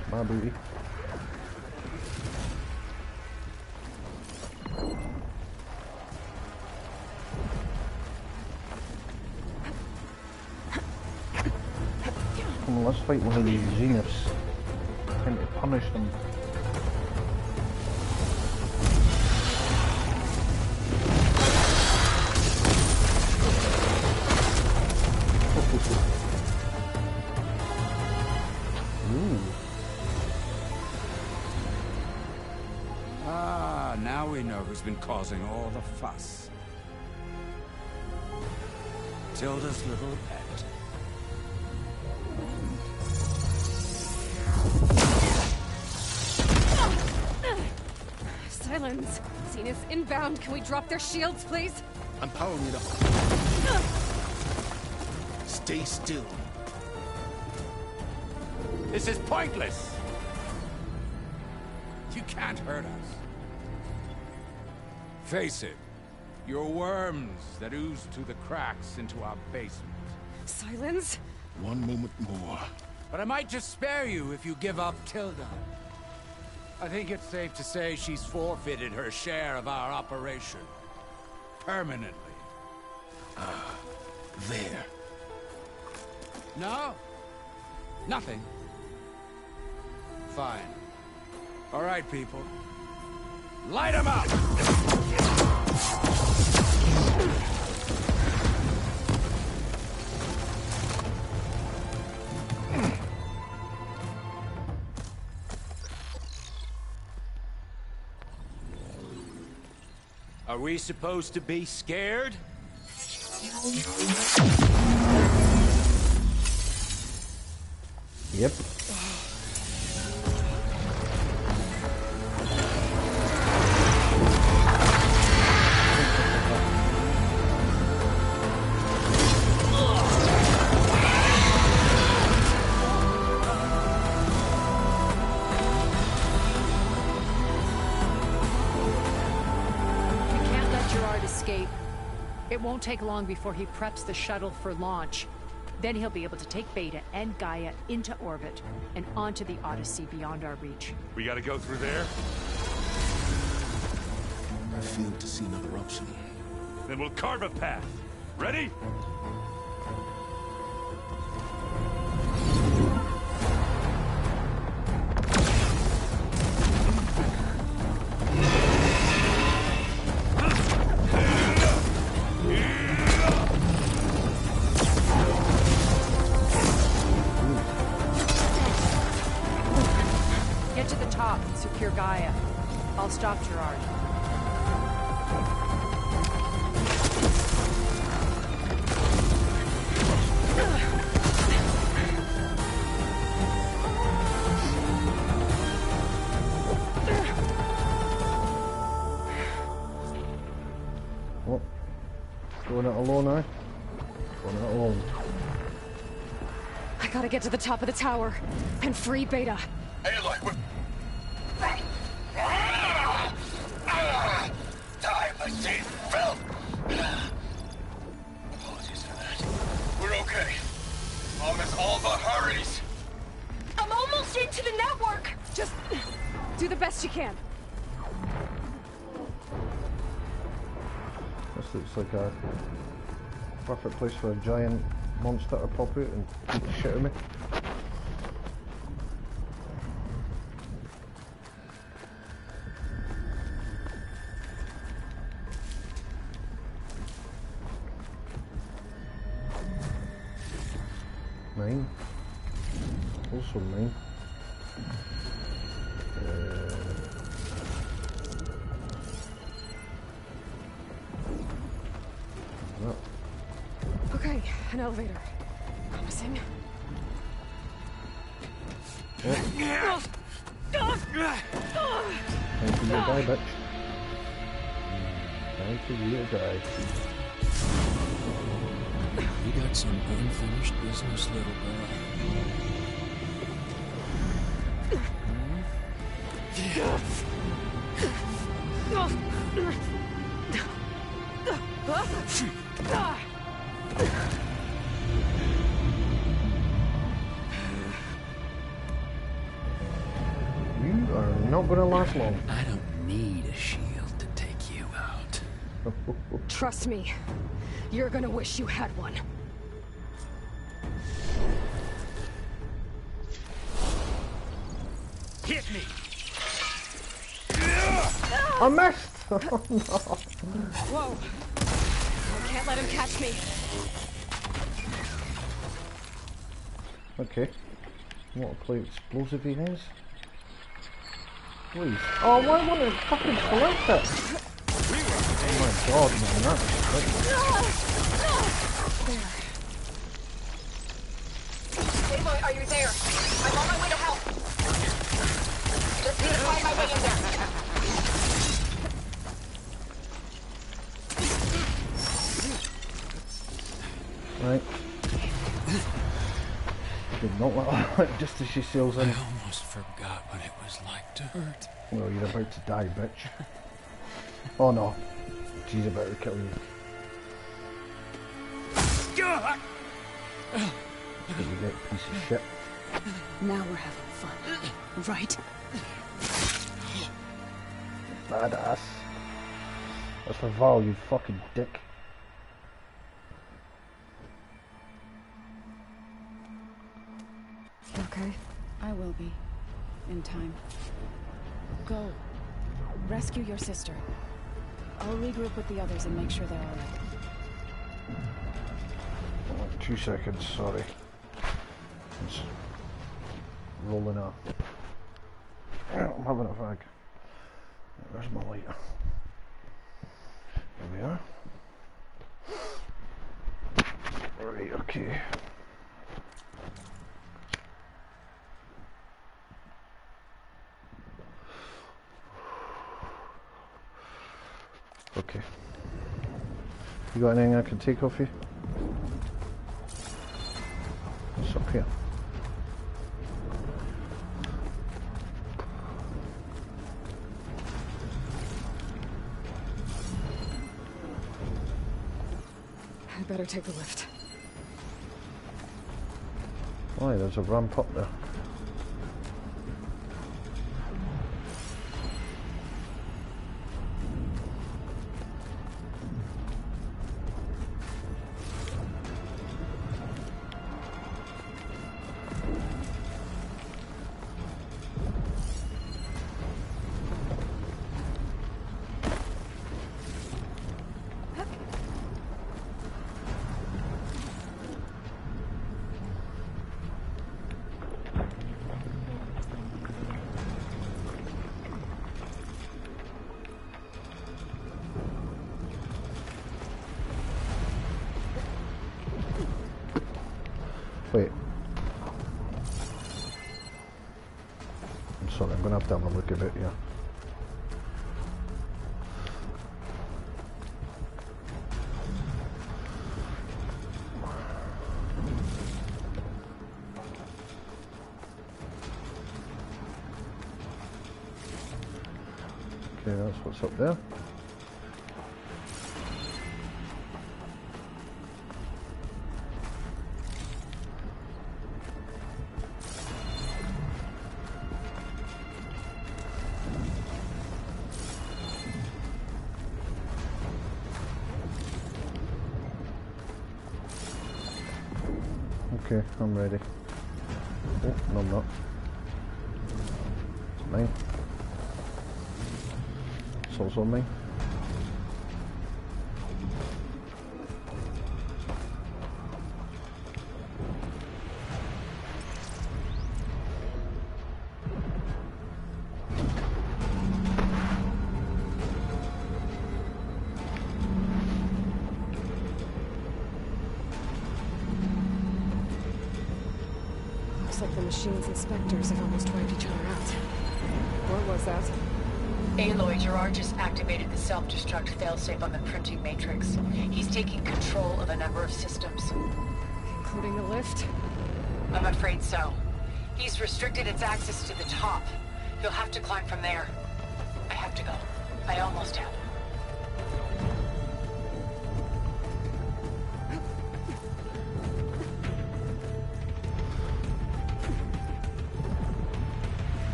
It's my booty. Come on, let's fight one of these Zeniths. Time to punish them. Now we know who's been causing all the fuss. Tilda's little pet. Silence. Zenith inbound. Can we drop their shields, please? I'm powering it up. Stay still. This is pointless. You can't hurt us. Face it. You're worms that ooze through the cracks into our basement. Silence? One moment more. But I might just spare you if you give up Tilda. I think it's safe to say she's forfeited her share of our operation. Permanently. There. No? Nothing. Fine. All right, people. Light 'em up! Are we supposed to be scared? Yep. It won't take long before he preps the shuttle for launch. Then he'll be able to take Beta and Gaia into orbit and onto the Odyssey beyond our reach. We gotta go through there? I failed to see another option. Then we'll carve a path. Ready? Get to the top and secure Gaia. I'll stop Gerard. Oh, going it alone now. Going it alone. I gotta get to the top of the tower and free Beta. Aloy, we're... Time machine fell! Apologies for that. We're okay. Mom is all but hurries. I'm almost into the network! Just do the best you can. This looks like a perfect place for a giant monster to pop out and beat the shit out of me. Mine. Also mine. No. Okay, an elevator. Promising. Oh. Time for you to die, bitch. Time for you to die. You got some unfinished business, little girl. You are not gonna last long. I don't need a shield to take you out. Trust me, you're gonna wish you had one. Hit me! I missed! Oh, no. Whoa! I can't let him catch me. Okay. What a play explosive he has. Please. Oh, why won't it fucking select it? Oh my god, man, that's Aloy, are you there? I'm on my way to help. Just need to find my way in there. Right. Did not let her just as she sails in. I almost forgot what it was like to hurt. Well, you're about to die, bitch. Oh no. She's about to kill you. You get piece of shit. Now we're having fun, right? Badass. That's for Val, you fucking dick. Okay. I will be. In time. Go. Rescue your sister. I'll regroup with the others and make sure they're alright. 2 seconds, sorry. It's rolling up. I'm having a fag. Where's my lighter? There we are. Right, okay. Okay. You got anything I can take off you? What's up here? I better take the lift. Why, there's a ramp up there. Wait. I'm sorry, I'm going to have to have a look at it here. Okay, that's what's up there. Okay, I'm ready. Oh, no I'm not. It's mine. It's also mine. Like the machine's inspectors have almost wiped each other out. What was that? Aloy, Gerard just activated the self-destruct failsafe on the printing matrix. He's taking control of a number of systems. Including the lift? I'm afraid so. He's restricted its access to the top. You'll have to climb from there. I have to go. I almost have.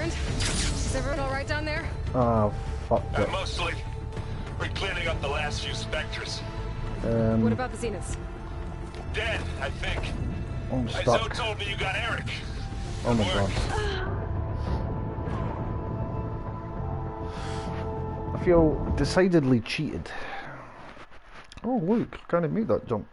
Is everyone alright down there? Ah, fuck it. Mostly. We're cleaning up the last few specters. What about the Zeniths? Dead, I think. I'm Zo stuck. told me you got Eric. Oh my god. I feel decidedly cheated. Oh look, I can't make that jump.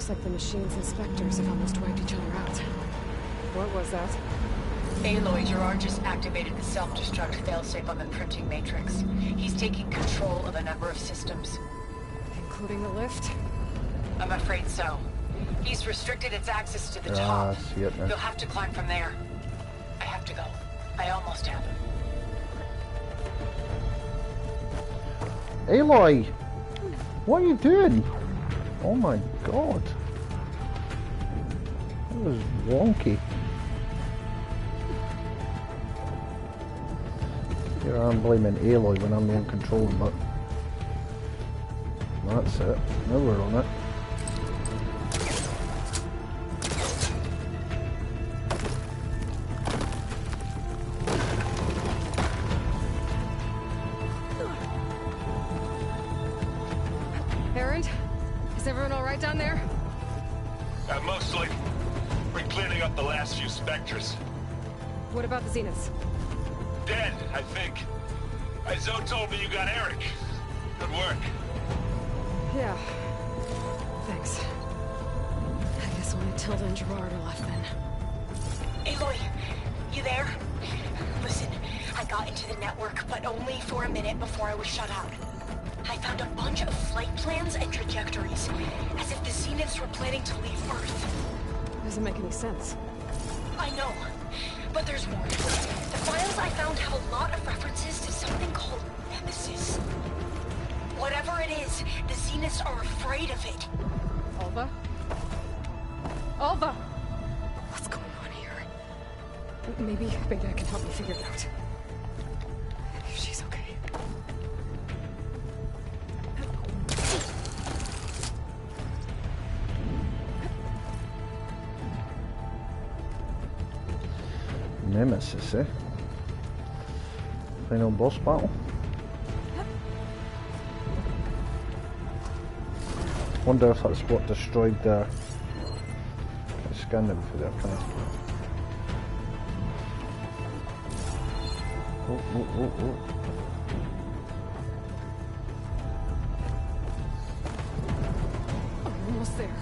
Looks like the machine's inspectors have almost wiped each other out. What was that? Aloy, Gerard just activated the self-destruct failsafe on the printing matrix. He's taking control of a number of systems. Including the lift? I'm afraid so. He's restricted its access to the top. See it now. You'll have to climb from there. I have to go. I almost have. Aloy! What are you doing? Oh my god. That was wonky. Here I'm blaming Aloy when I'm the one controlling, but that's it. Now we're on it. Erend? Is everyone alright down there? Mostly. We're cleaning up the last few specters. What about the Zeniths? Dead, I think. Zoe told me you got Eric. Good work. Yeah. Thanks. I guess only Tilda and Gerard are left then. Aloy, you there? Listen, I got into the network, but only for a minute before I was shut out. I found a bunch of flight plans and trajectories, as if the Zeniths were planning to leave Earth. Doesn't make any sense. I know, but there's more. The files I found have a lot of references to something called Nemesis. Whatever it is, the Zeniths are afraid of it. Alva? Alva! What's going on here? Maybe Beta can help me figure it out. If she's okay. Nemesis, eh? Final boss battle. Wonder if that's what destroyed their... I scanned them for their kind of... Oh. I'm almost there.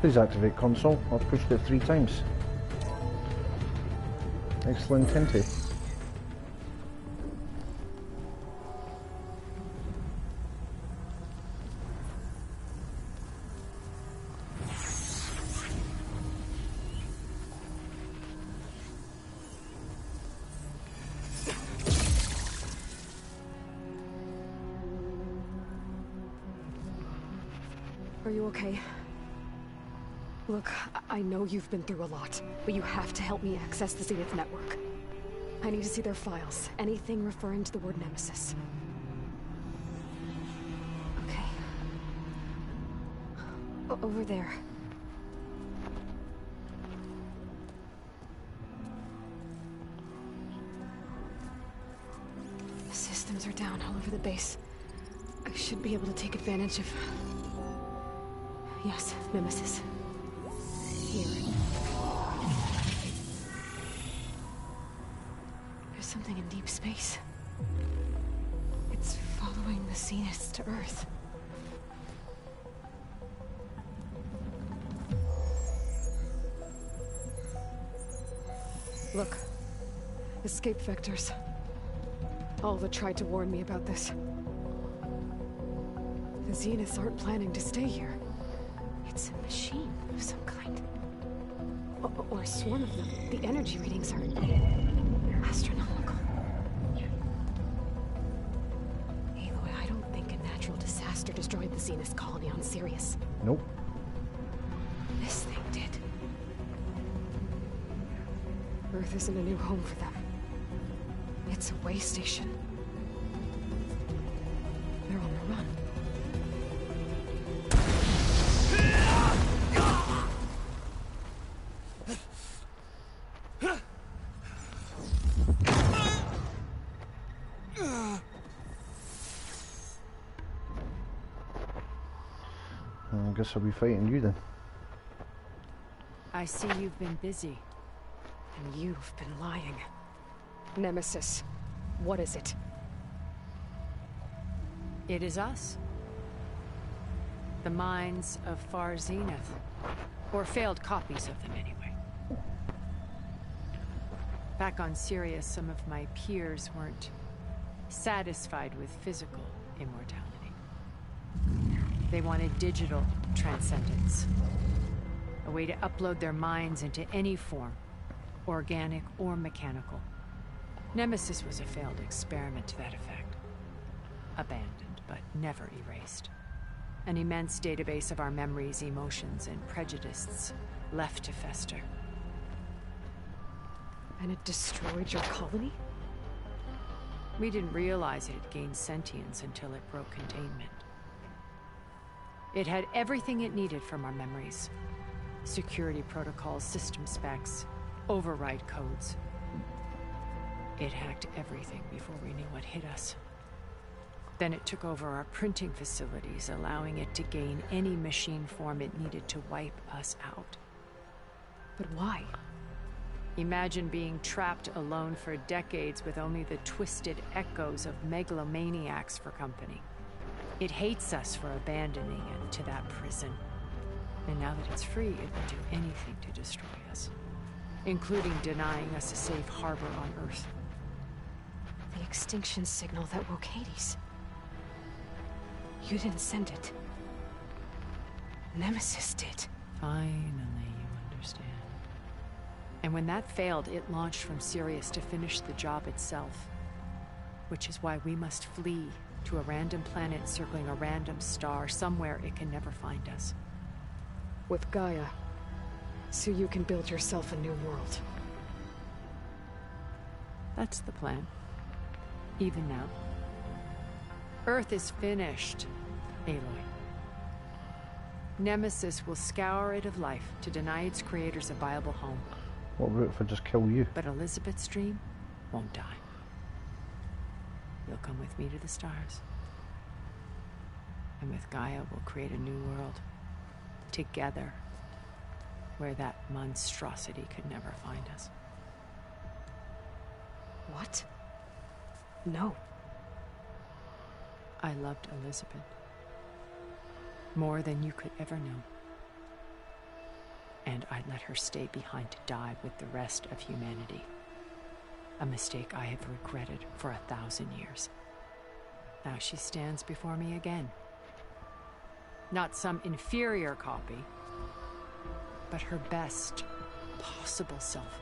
Please activate console. I've pushed it 3 times. Excellent Tinty. Are you okay? Look, I know you've been through a lot, but you have to help me access the Zenith network. I need to see their files, anything referring to the word Nemesis. Okay. Over there. The systems are down all over the base. I should be able to take advantage of... Yes, Nemesis. Here. There's something in deep space. It's following the Zeniths to Earth. Look. Escape vectors. Alva tried to warn me about this. The Zeniths aren't planning to stay here. It's a machine of some kind. Or a swarm of them. The energy readings are astronomical. Aloy, I don't think a natural disaster destroyed the Zenith colony on Sirius. Nope. This thing did. Earth isn't a new home for them. It's a way station. They're on the run. I guess I'll be fighting you then. I see you've been busy. And you've been lying. Nemesis, what is it? It is us. The minds of Far Zenith. Or failed copies of them, anyway. Back on Sirius, some of my peers weren't satisfied with physical immortality. They wanted digital transcendence. A way to upload their minds into any form, organic or mechanical. Nemesis was a failed experiment to that effect. Abandoned, but never erased. An immense database of our memories, emotions, and prejudices left to fester. And it destroyed your colony? We didn't realize it had gained sentience until it broke containment. It had everything it needed from our memories. Security protocols, system specs, override codes. It hacked everything before we knew what hit us. Then it took over our printing facilities, allowing it to gain any machine form it needed to wipe us out. But why? Imagine being trapped alone for decades with only the twisted echoes of megalomaniacs for company. It hates us for abandoning it to that prison. And now that it's free, it will do anything to destroy us, including denying us a safe harbor on Earth. The extinction signal that woke Hades. You didn't send it. Nemesis did. Finally, you understand. And when that failed, it launched from Sirius to finish the job itself. Which is why we must flee to a random planet circling a random star, somewhere it can never find us. With Gaia, so you can build yourself a new world. That's the plan. Even now. Earth is finished, Aloy. Nemesis will scour it of life to deny its creators a viable home. What about if I just kill you? But Elizabeth's dream won't die. You'll come with me to the stars. And with Gaia, we'll create a new world. Together. Where that monstrosity could never find us. What? No. I loved Elizabeth. More than you could ever know. And I'd let her stay behind to die with the rest of humanity. A mistake I have regretted for 1,000 years. Now she stands before me again. Not some inferior copy, but her best possible self.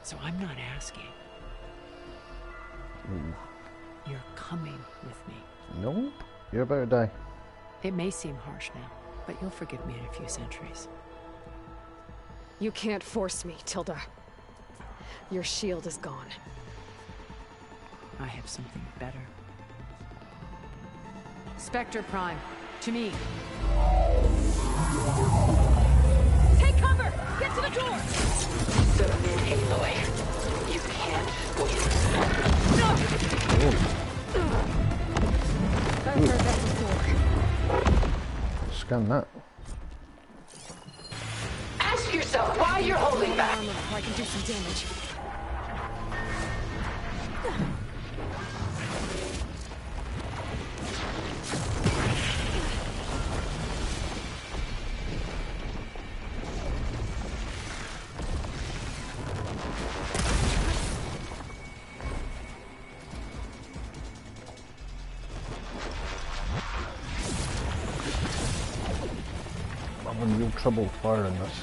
So I'm not asking. You're coming with me. No, you're about to die. It may seem harsh now, but you'll forgive me in a few centuries. You can't force me, Tilda. Your shield is gone. I have something better. Spectre Prime, to me. Take cover! Get to the door! Submit, Aloy. You can't win. I've heard that before. Scan that. Ask yourself why you're holding back. I can do some damage. I'm in real trouble firing this.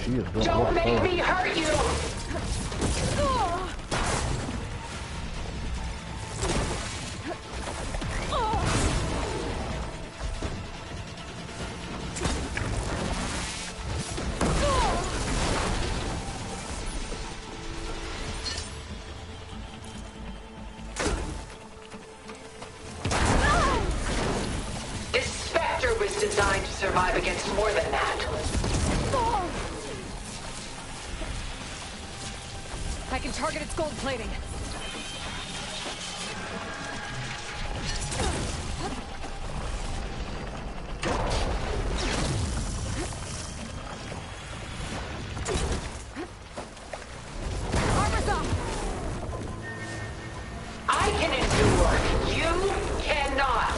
Jeez, Don't make me hurt you! This Spectre was designed to survive against more than that. I can target its gold plating. Armor's up! I can endure. You cannot.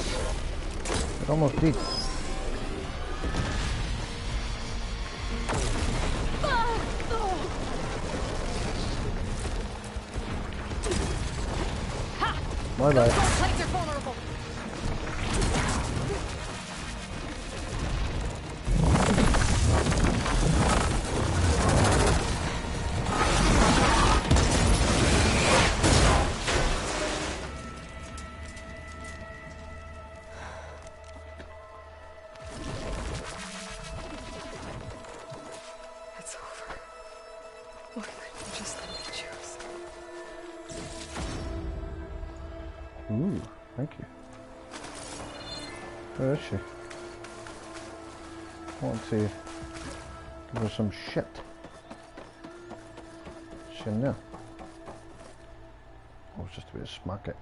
It almost did. My bad. Gold plates are vulnerable. It's over. Why couldn't you just let me choose? Ooh, thank you. Where is she? I want to give her some shit. Is she in there? Oh, it's just a bit of smack it.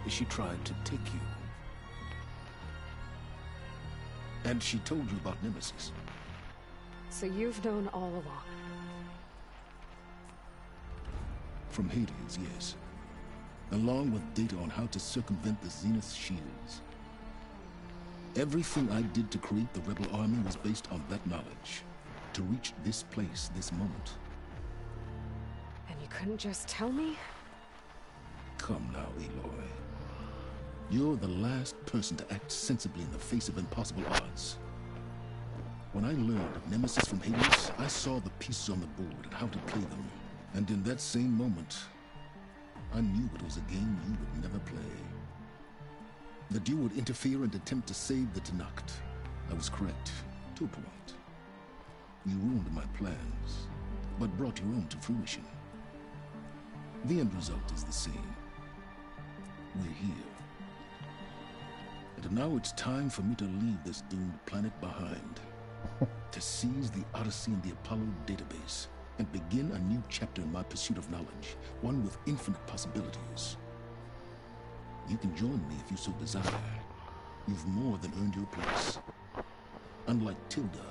She tried to take you. And she told you about Nemesis. So you've known all along. From Hades, yes. Along with data on how to circumvent the Zenith shields. Everything I did to create the rebel army was based on that knowledge. To reach this place, this moment. And you couldn't just tell me? Come now, Aloy. You're the last person to act sensibly in the face of impossible odds. When I learned of Nemesis from Hades, I saw the pieces on the board and how to play them. And in that same moment, I knew it was a game you would never play. That you would interfere and attempt to save the Tenakth. I was correct, to a point. You ruined my plans, but brought your own to fruition. The end result is the same. We're here. And now it's time for me to leave this doomed planet behind. To seize the Odyssey and the Apollo database, and begin a new chapter in my pursuit of knowledge, one with infinite possibilities. You can join me if you so desire. You've more than earned your place. Unlike Tilda,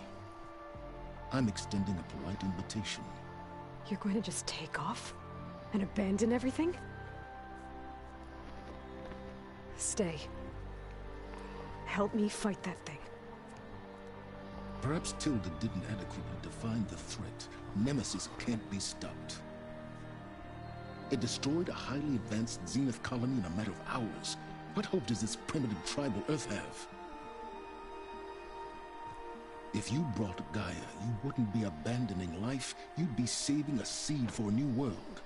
I'm extending a polite invitation. You're going to just take off? And abandon everything? Stay. Help me fight that thing. Perhaps Tilda didn't adequately define the threat. Nemesis can't be stopped. It destroyed a highly advanced Zenith colony in a matter of hours. What hope does this primitive tribal Earth have? If you brought Gaia, you wouldn't be abandoning life, you'd be saving a seed for a new world.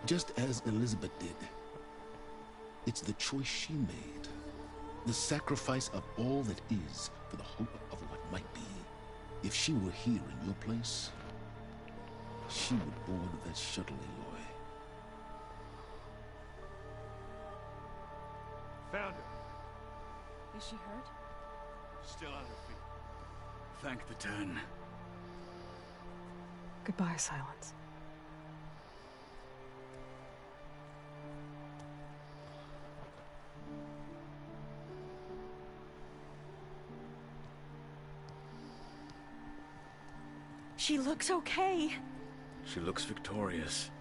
Just as Elizabeth did. It's the choice she made. The sacrifice of all that is for the hope of what might be. If she were here in your place, she would board that shuttle, Aloy. Found her. Is she hurt? Still on her feet. Thank the Ten. Goodbye, Silence. She looks okay. She looks victorious.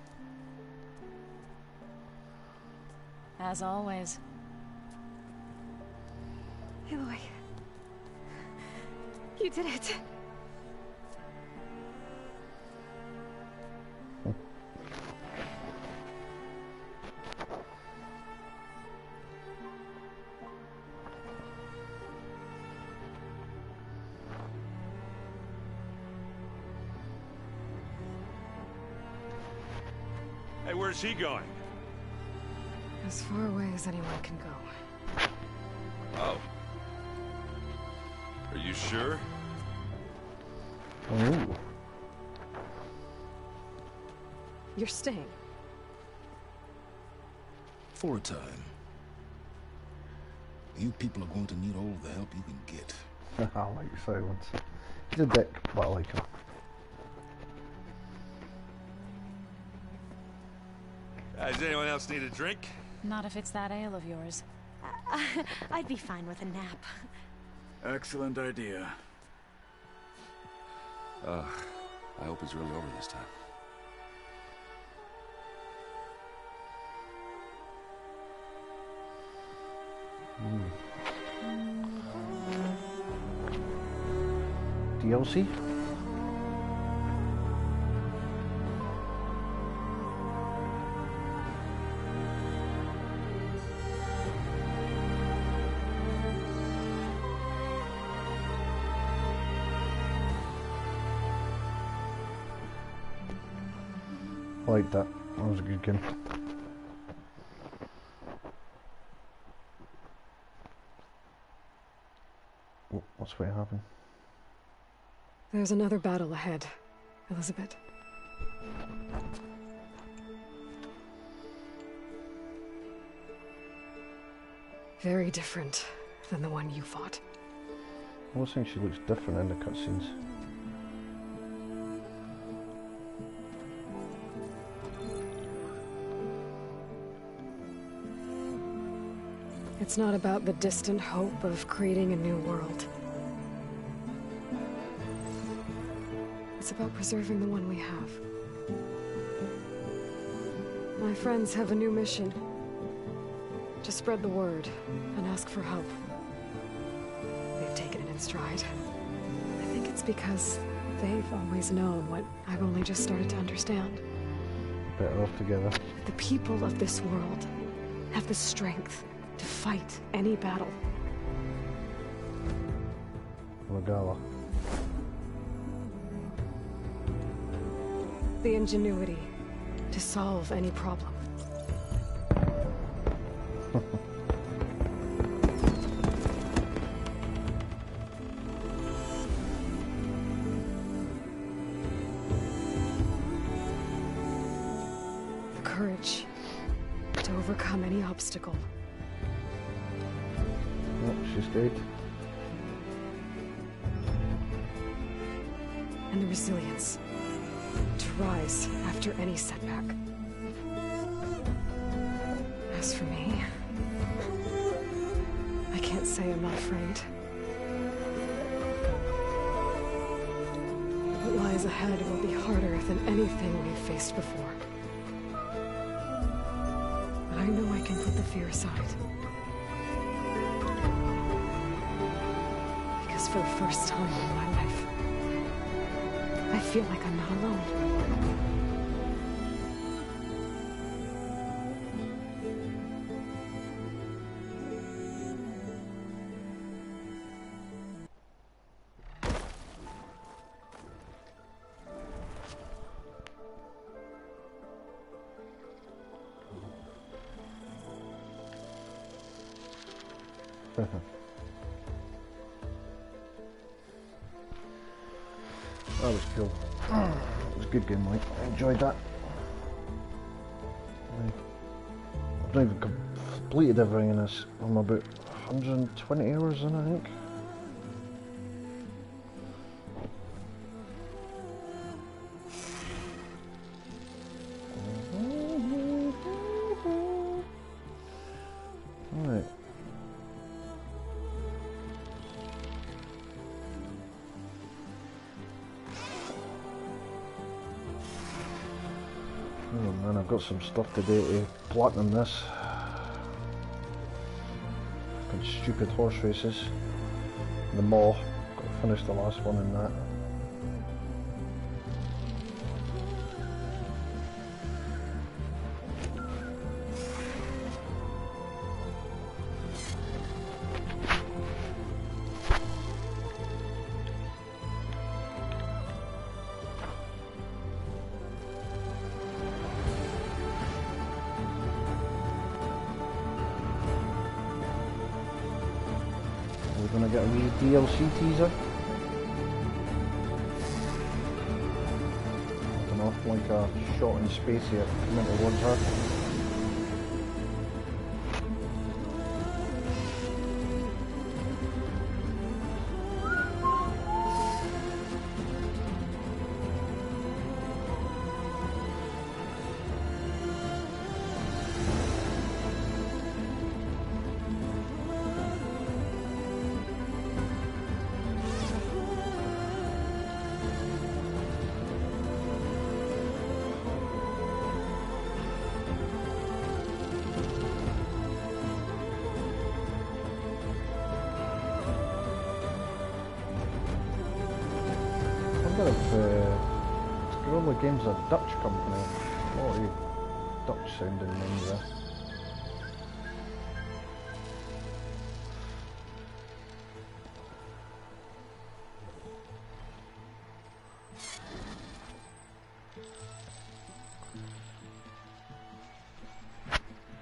As always. Aloy. You did it. Hey, where's he going? As far away as anyone can go. Oh. Are you sure? Ooh. You're staying. For a time. You people are going to need all the help you can get. I like silence. He's a dick, but I like him. Does anyone else need a drink? Not if it's that ale of yours. I'd be fine with a nap. Excellent idea. I hope it's really over this time. DLC? I like that. That was a good game. Oh, what's going to happen? There's another battle ahead, Elizabeth. Very different than the one you fought. I always think she looks different in the cutscenes. It's not about the distant hope of creating a new world. It's about preserving the one we have. My friends have a new mission. To spread the word and ask for help. They've taken it in stride. I think it's because they've always known what I've only just started to understand. Better off together. The people of this world have the strength to fight any battle. Regala. The ingenuity to solve any problem. The courage to overcome any obstacle. Oh, she's dead. And the resilience to rise after any setback. As for me, I can't say I'm not afraid. What lies ahead will be harder than anything we've faced before. But I know I can put the fear aside. Because for the first time in my life, I feel like I'm not alone. That was cool. It was a good game, Mike. I enjoyed that. I've not even completed everything in this. I'm about 120 hours in, I think. Alright. Oh man, I've got some stuff to do to platinum this. Fucking stupid horse races. The Maw. Got to finish the last one in that. wee DLC teaser. I don't know, like a shot in space here coming towards her. Guerrilla Games are a Dutch company. A lot of Dutch sounding names there.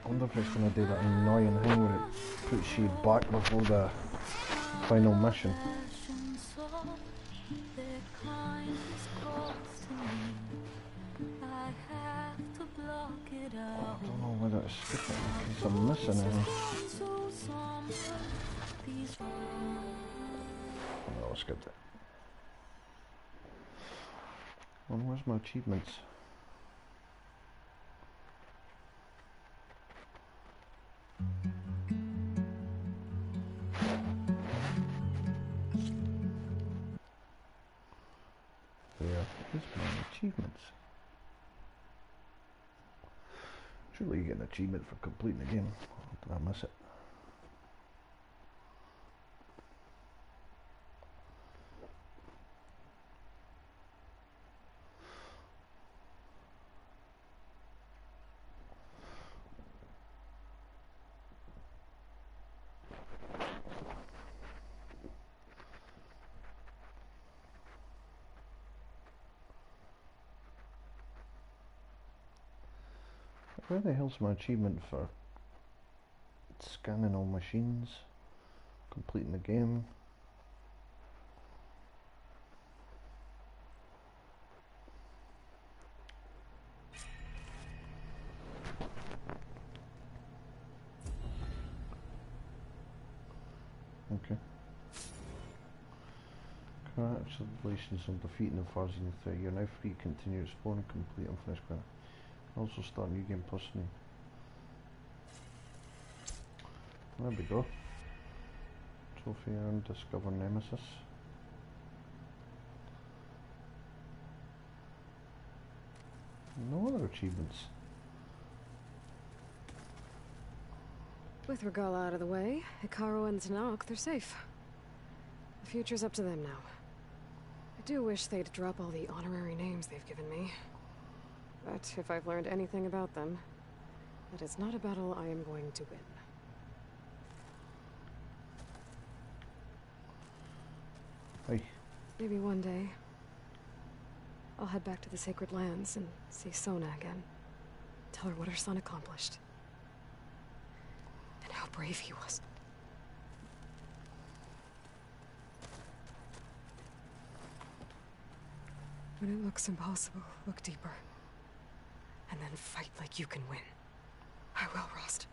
I wonder if it's going to do that annoying thing where it puts you back before the final mission. I don't know whether it's skipping in case I'm missing anything. Oh no, I skipped it. Oh, where's my achievements? There is my achievements. Surely you get an achievement for completing the game. Or did I miss it? Where the hell's my achievement for scanning all machines, completing the game? Okay. Congratulations on defeating the Farzine threat. You're now free to continue exploring, complete unfinished quest. Also start a new game personally. There we go. Trophy earned, discover Nemesis. No other achievements. With Regala out of the way, Hikaru and Tanakh, they're safe. The future's up to them now. I do wish they'd drop all the honorary names they've given me. But if I've learned anything about them, that it's not a battle I am going to win. Hey. Maybe one day, I'll head back to the Sacred Lands and see Sona again. Tell her what her son accomplished. And how brave he was. When it looks impossible, look deeper. And then fight like you can win. I will, Rost.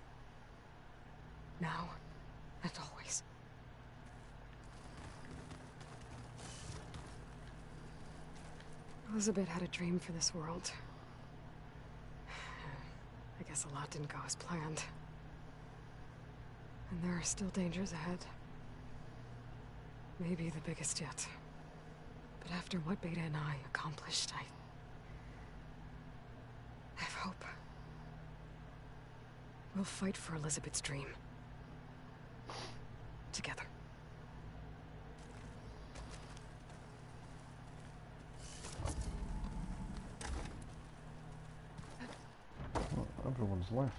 Now and always. Elizabeth had a dream for this world. I guess a lot didn't go as planned. And there are still dangers ahead. Maybe the biggest yet. But after what Beta and I accomplished, I have hope. We'll fight for Elizabeth's dream. Together. Well, everyone's left.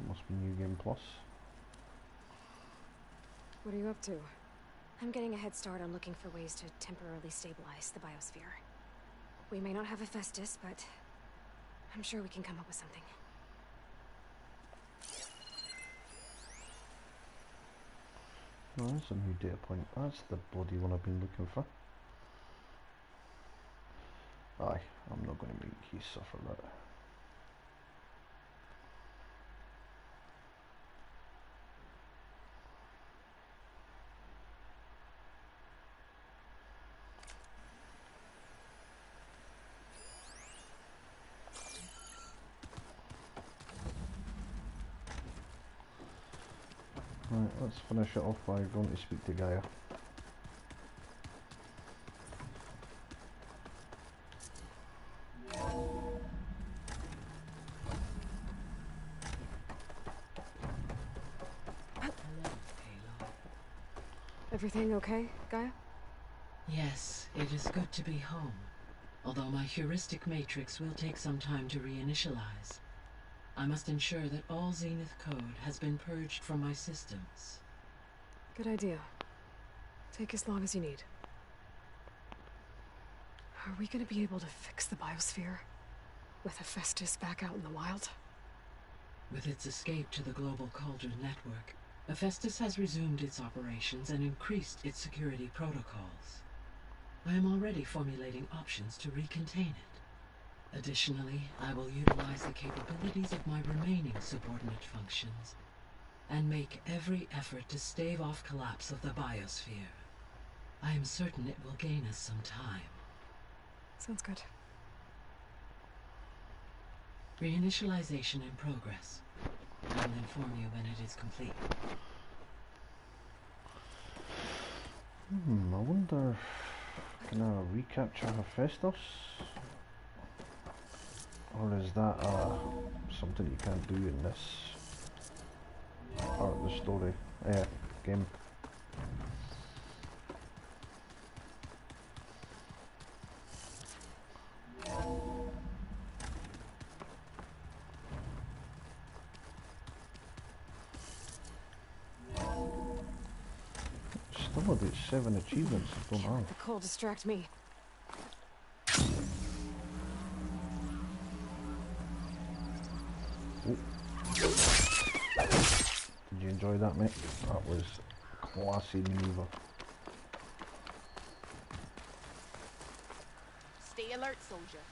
Must be New Game Plus. What are you up to? I'm getting a head start on looking for ways to temporarily stabilize the biosphere. We may not have Hephaestus, but I'm sure we can come up with something. Oh, that's a new data point. That's the bloody one I've been looking for. Aye, I'm not going to make you suffer that. Right, let's finish it off by going to speak to Gaia. Everything okay, Gaia? Yes, it is good to be home. Although my heuristic matrix will take some time to reinitialize. I must ensure that all Zenith code has been purged from my systems. Good idea. Take as long as you need. Are we gonna be able to fix the biosphere? With Hephaestus back out in the wild? With its escape to the global Cauldron network, Hephaestus has resumed its operations and increased its security protocols. I am already formulating options to recontain it. Additionally, I will utilize the capabilities of my remaining subordinate functions and make every effort to stave off collapse of the biosphere. I am certain it will gain us some time. Sounds good. Reinitialization in progress. I will inform you when it is complete. I wonder, can I recapture Hephaestus? Or is that something you can't do in this part of the story? Game. Still about 7 achievements I don't have. The cold distract me. Oh. Did you enjoy that, mate? That was a classy maneuver. Stay alert, soldier.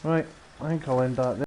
Right, I think I'll end that there.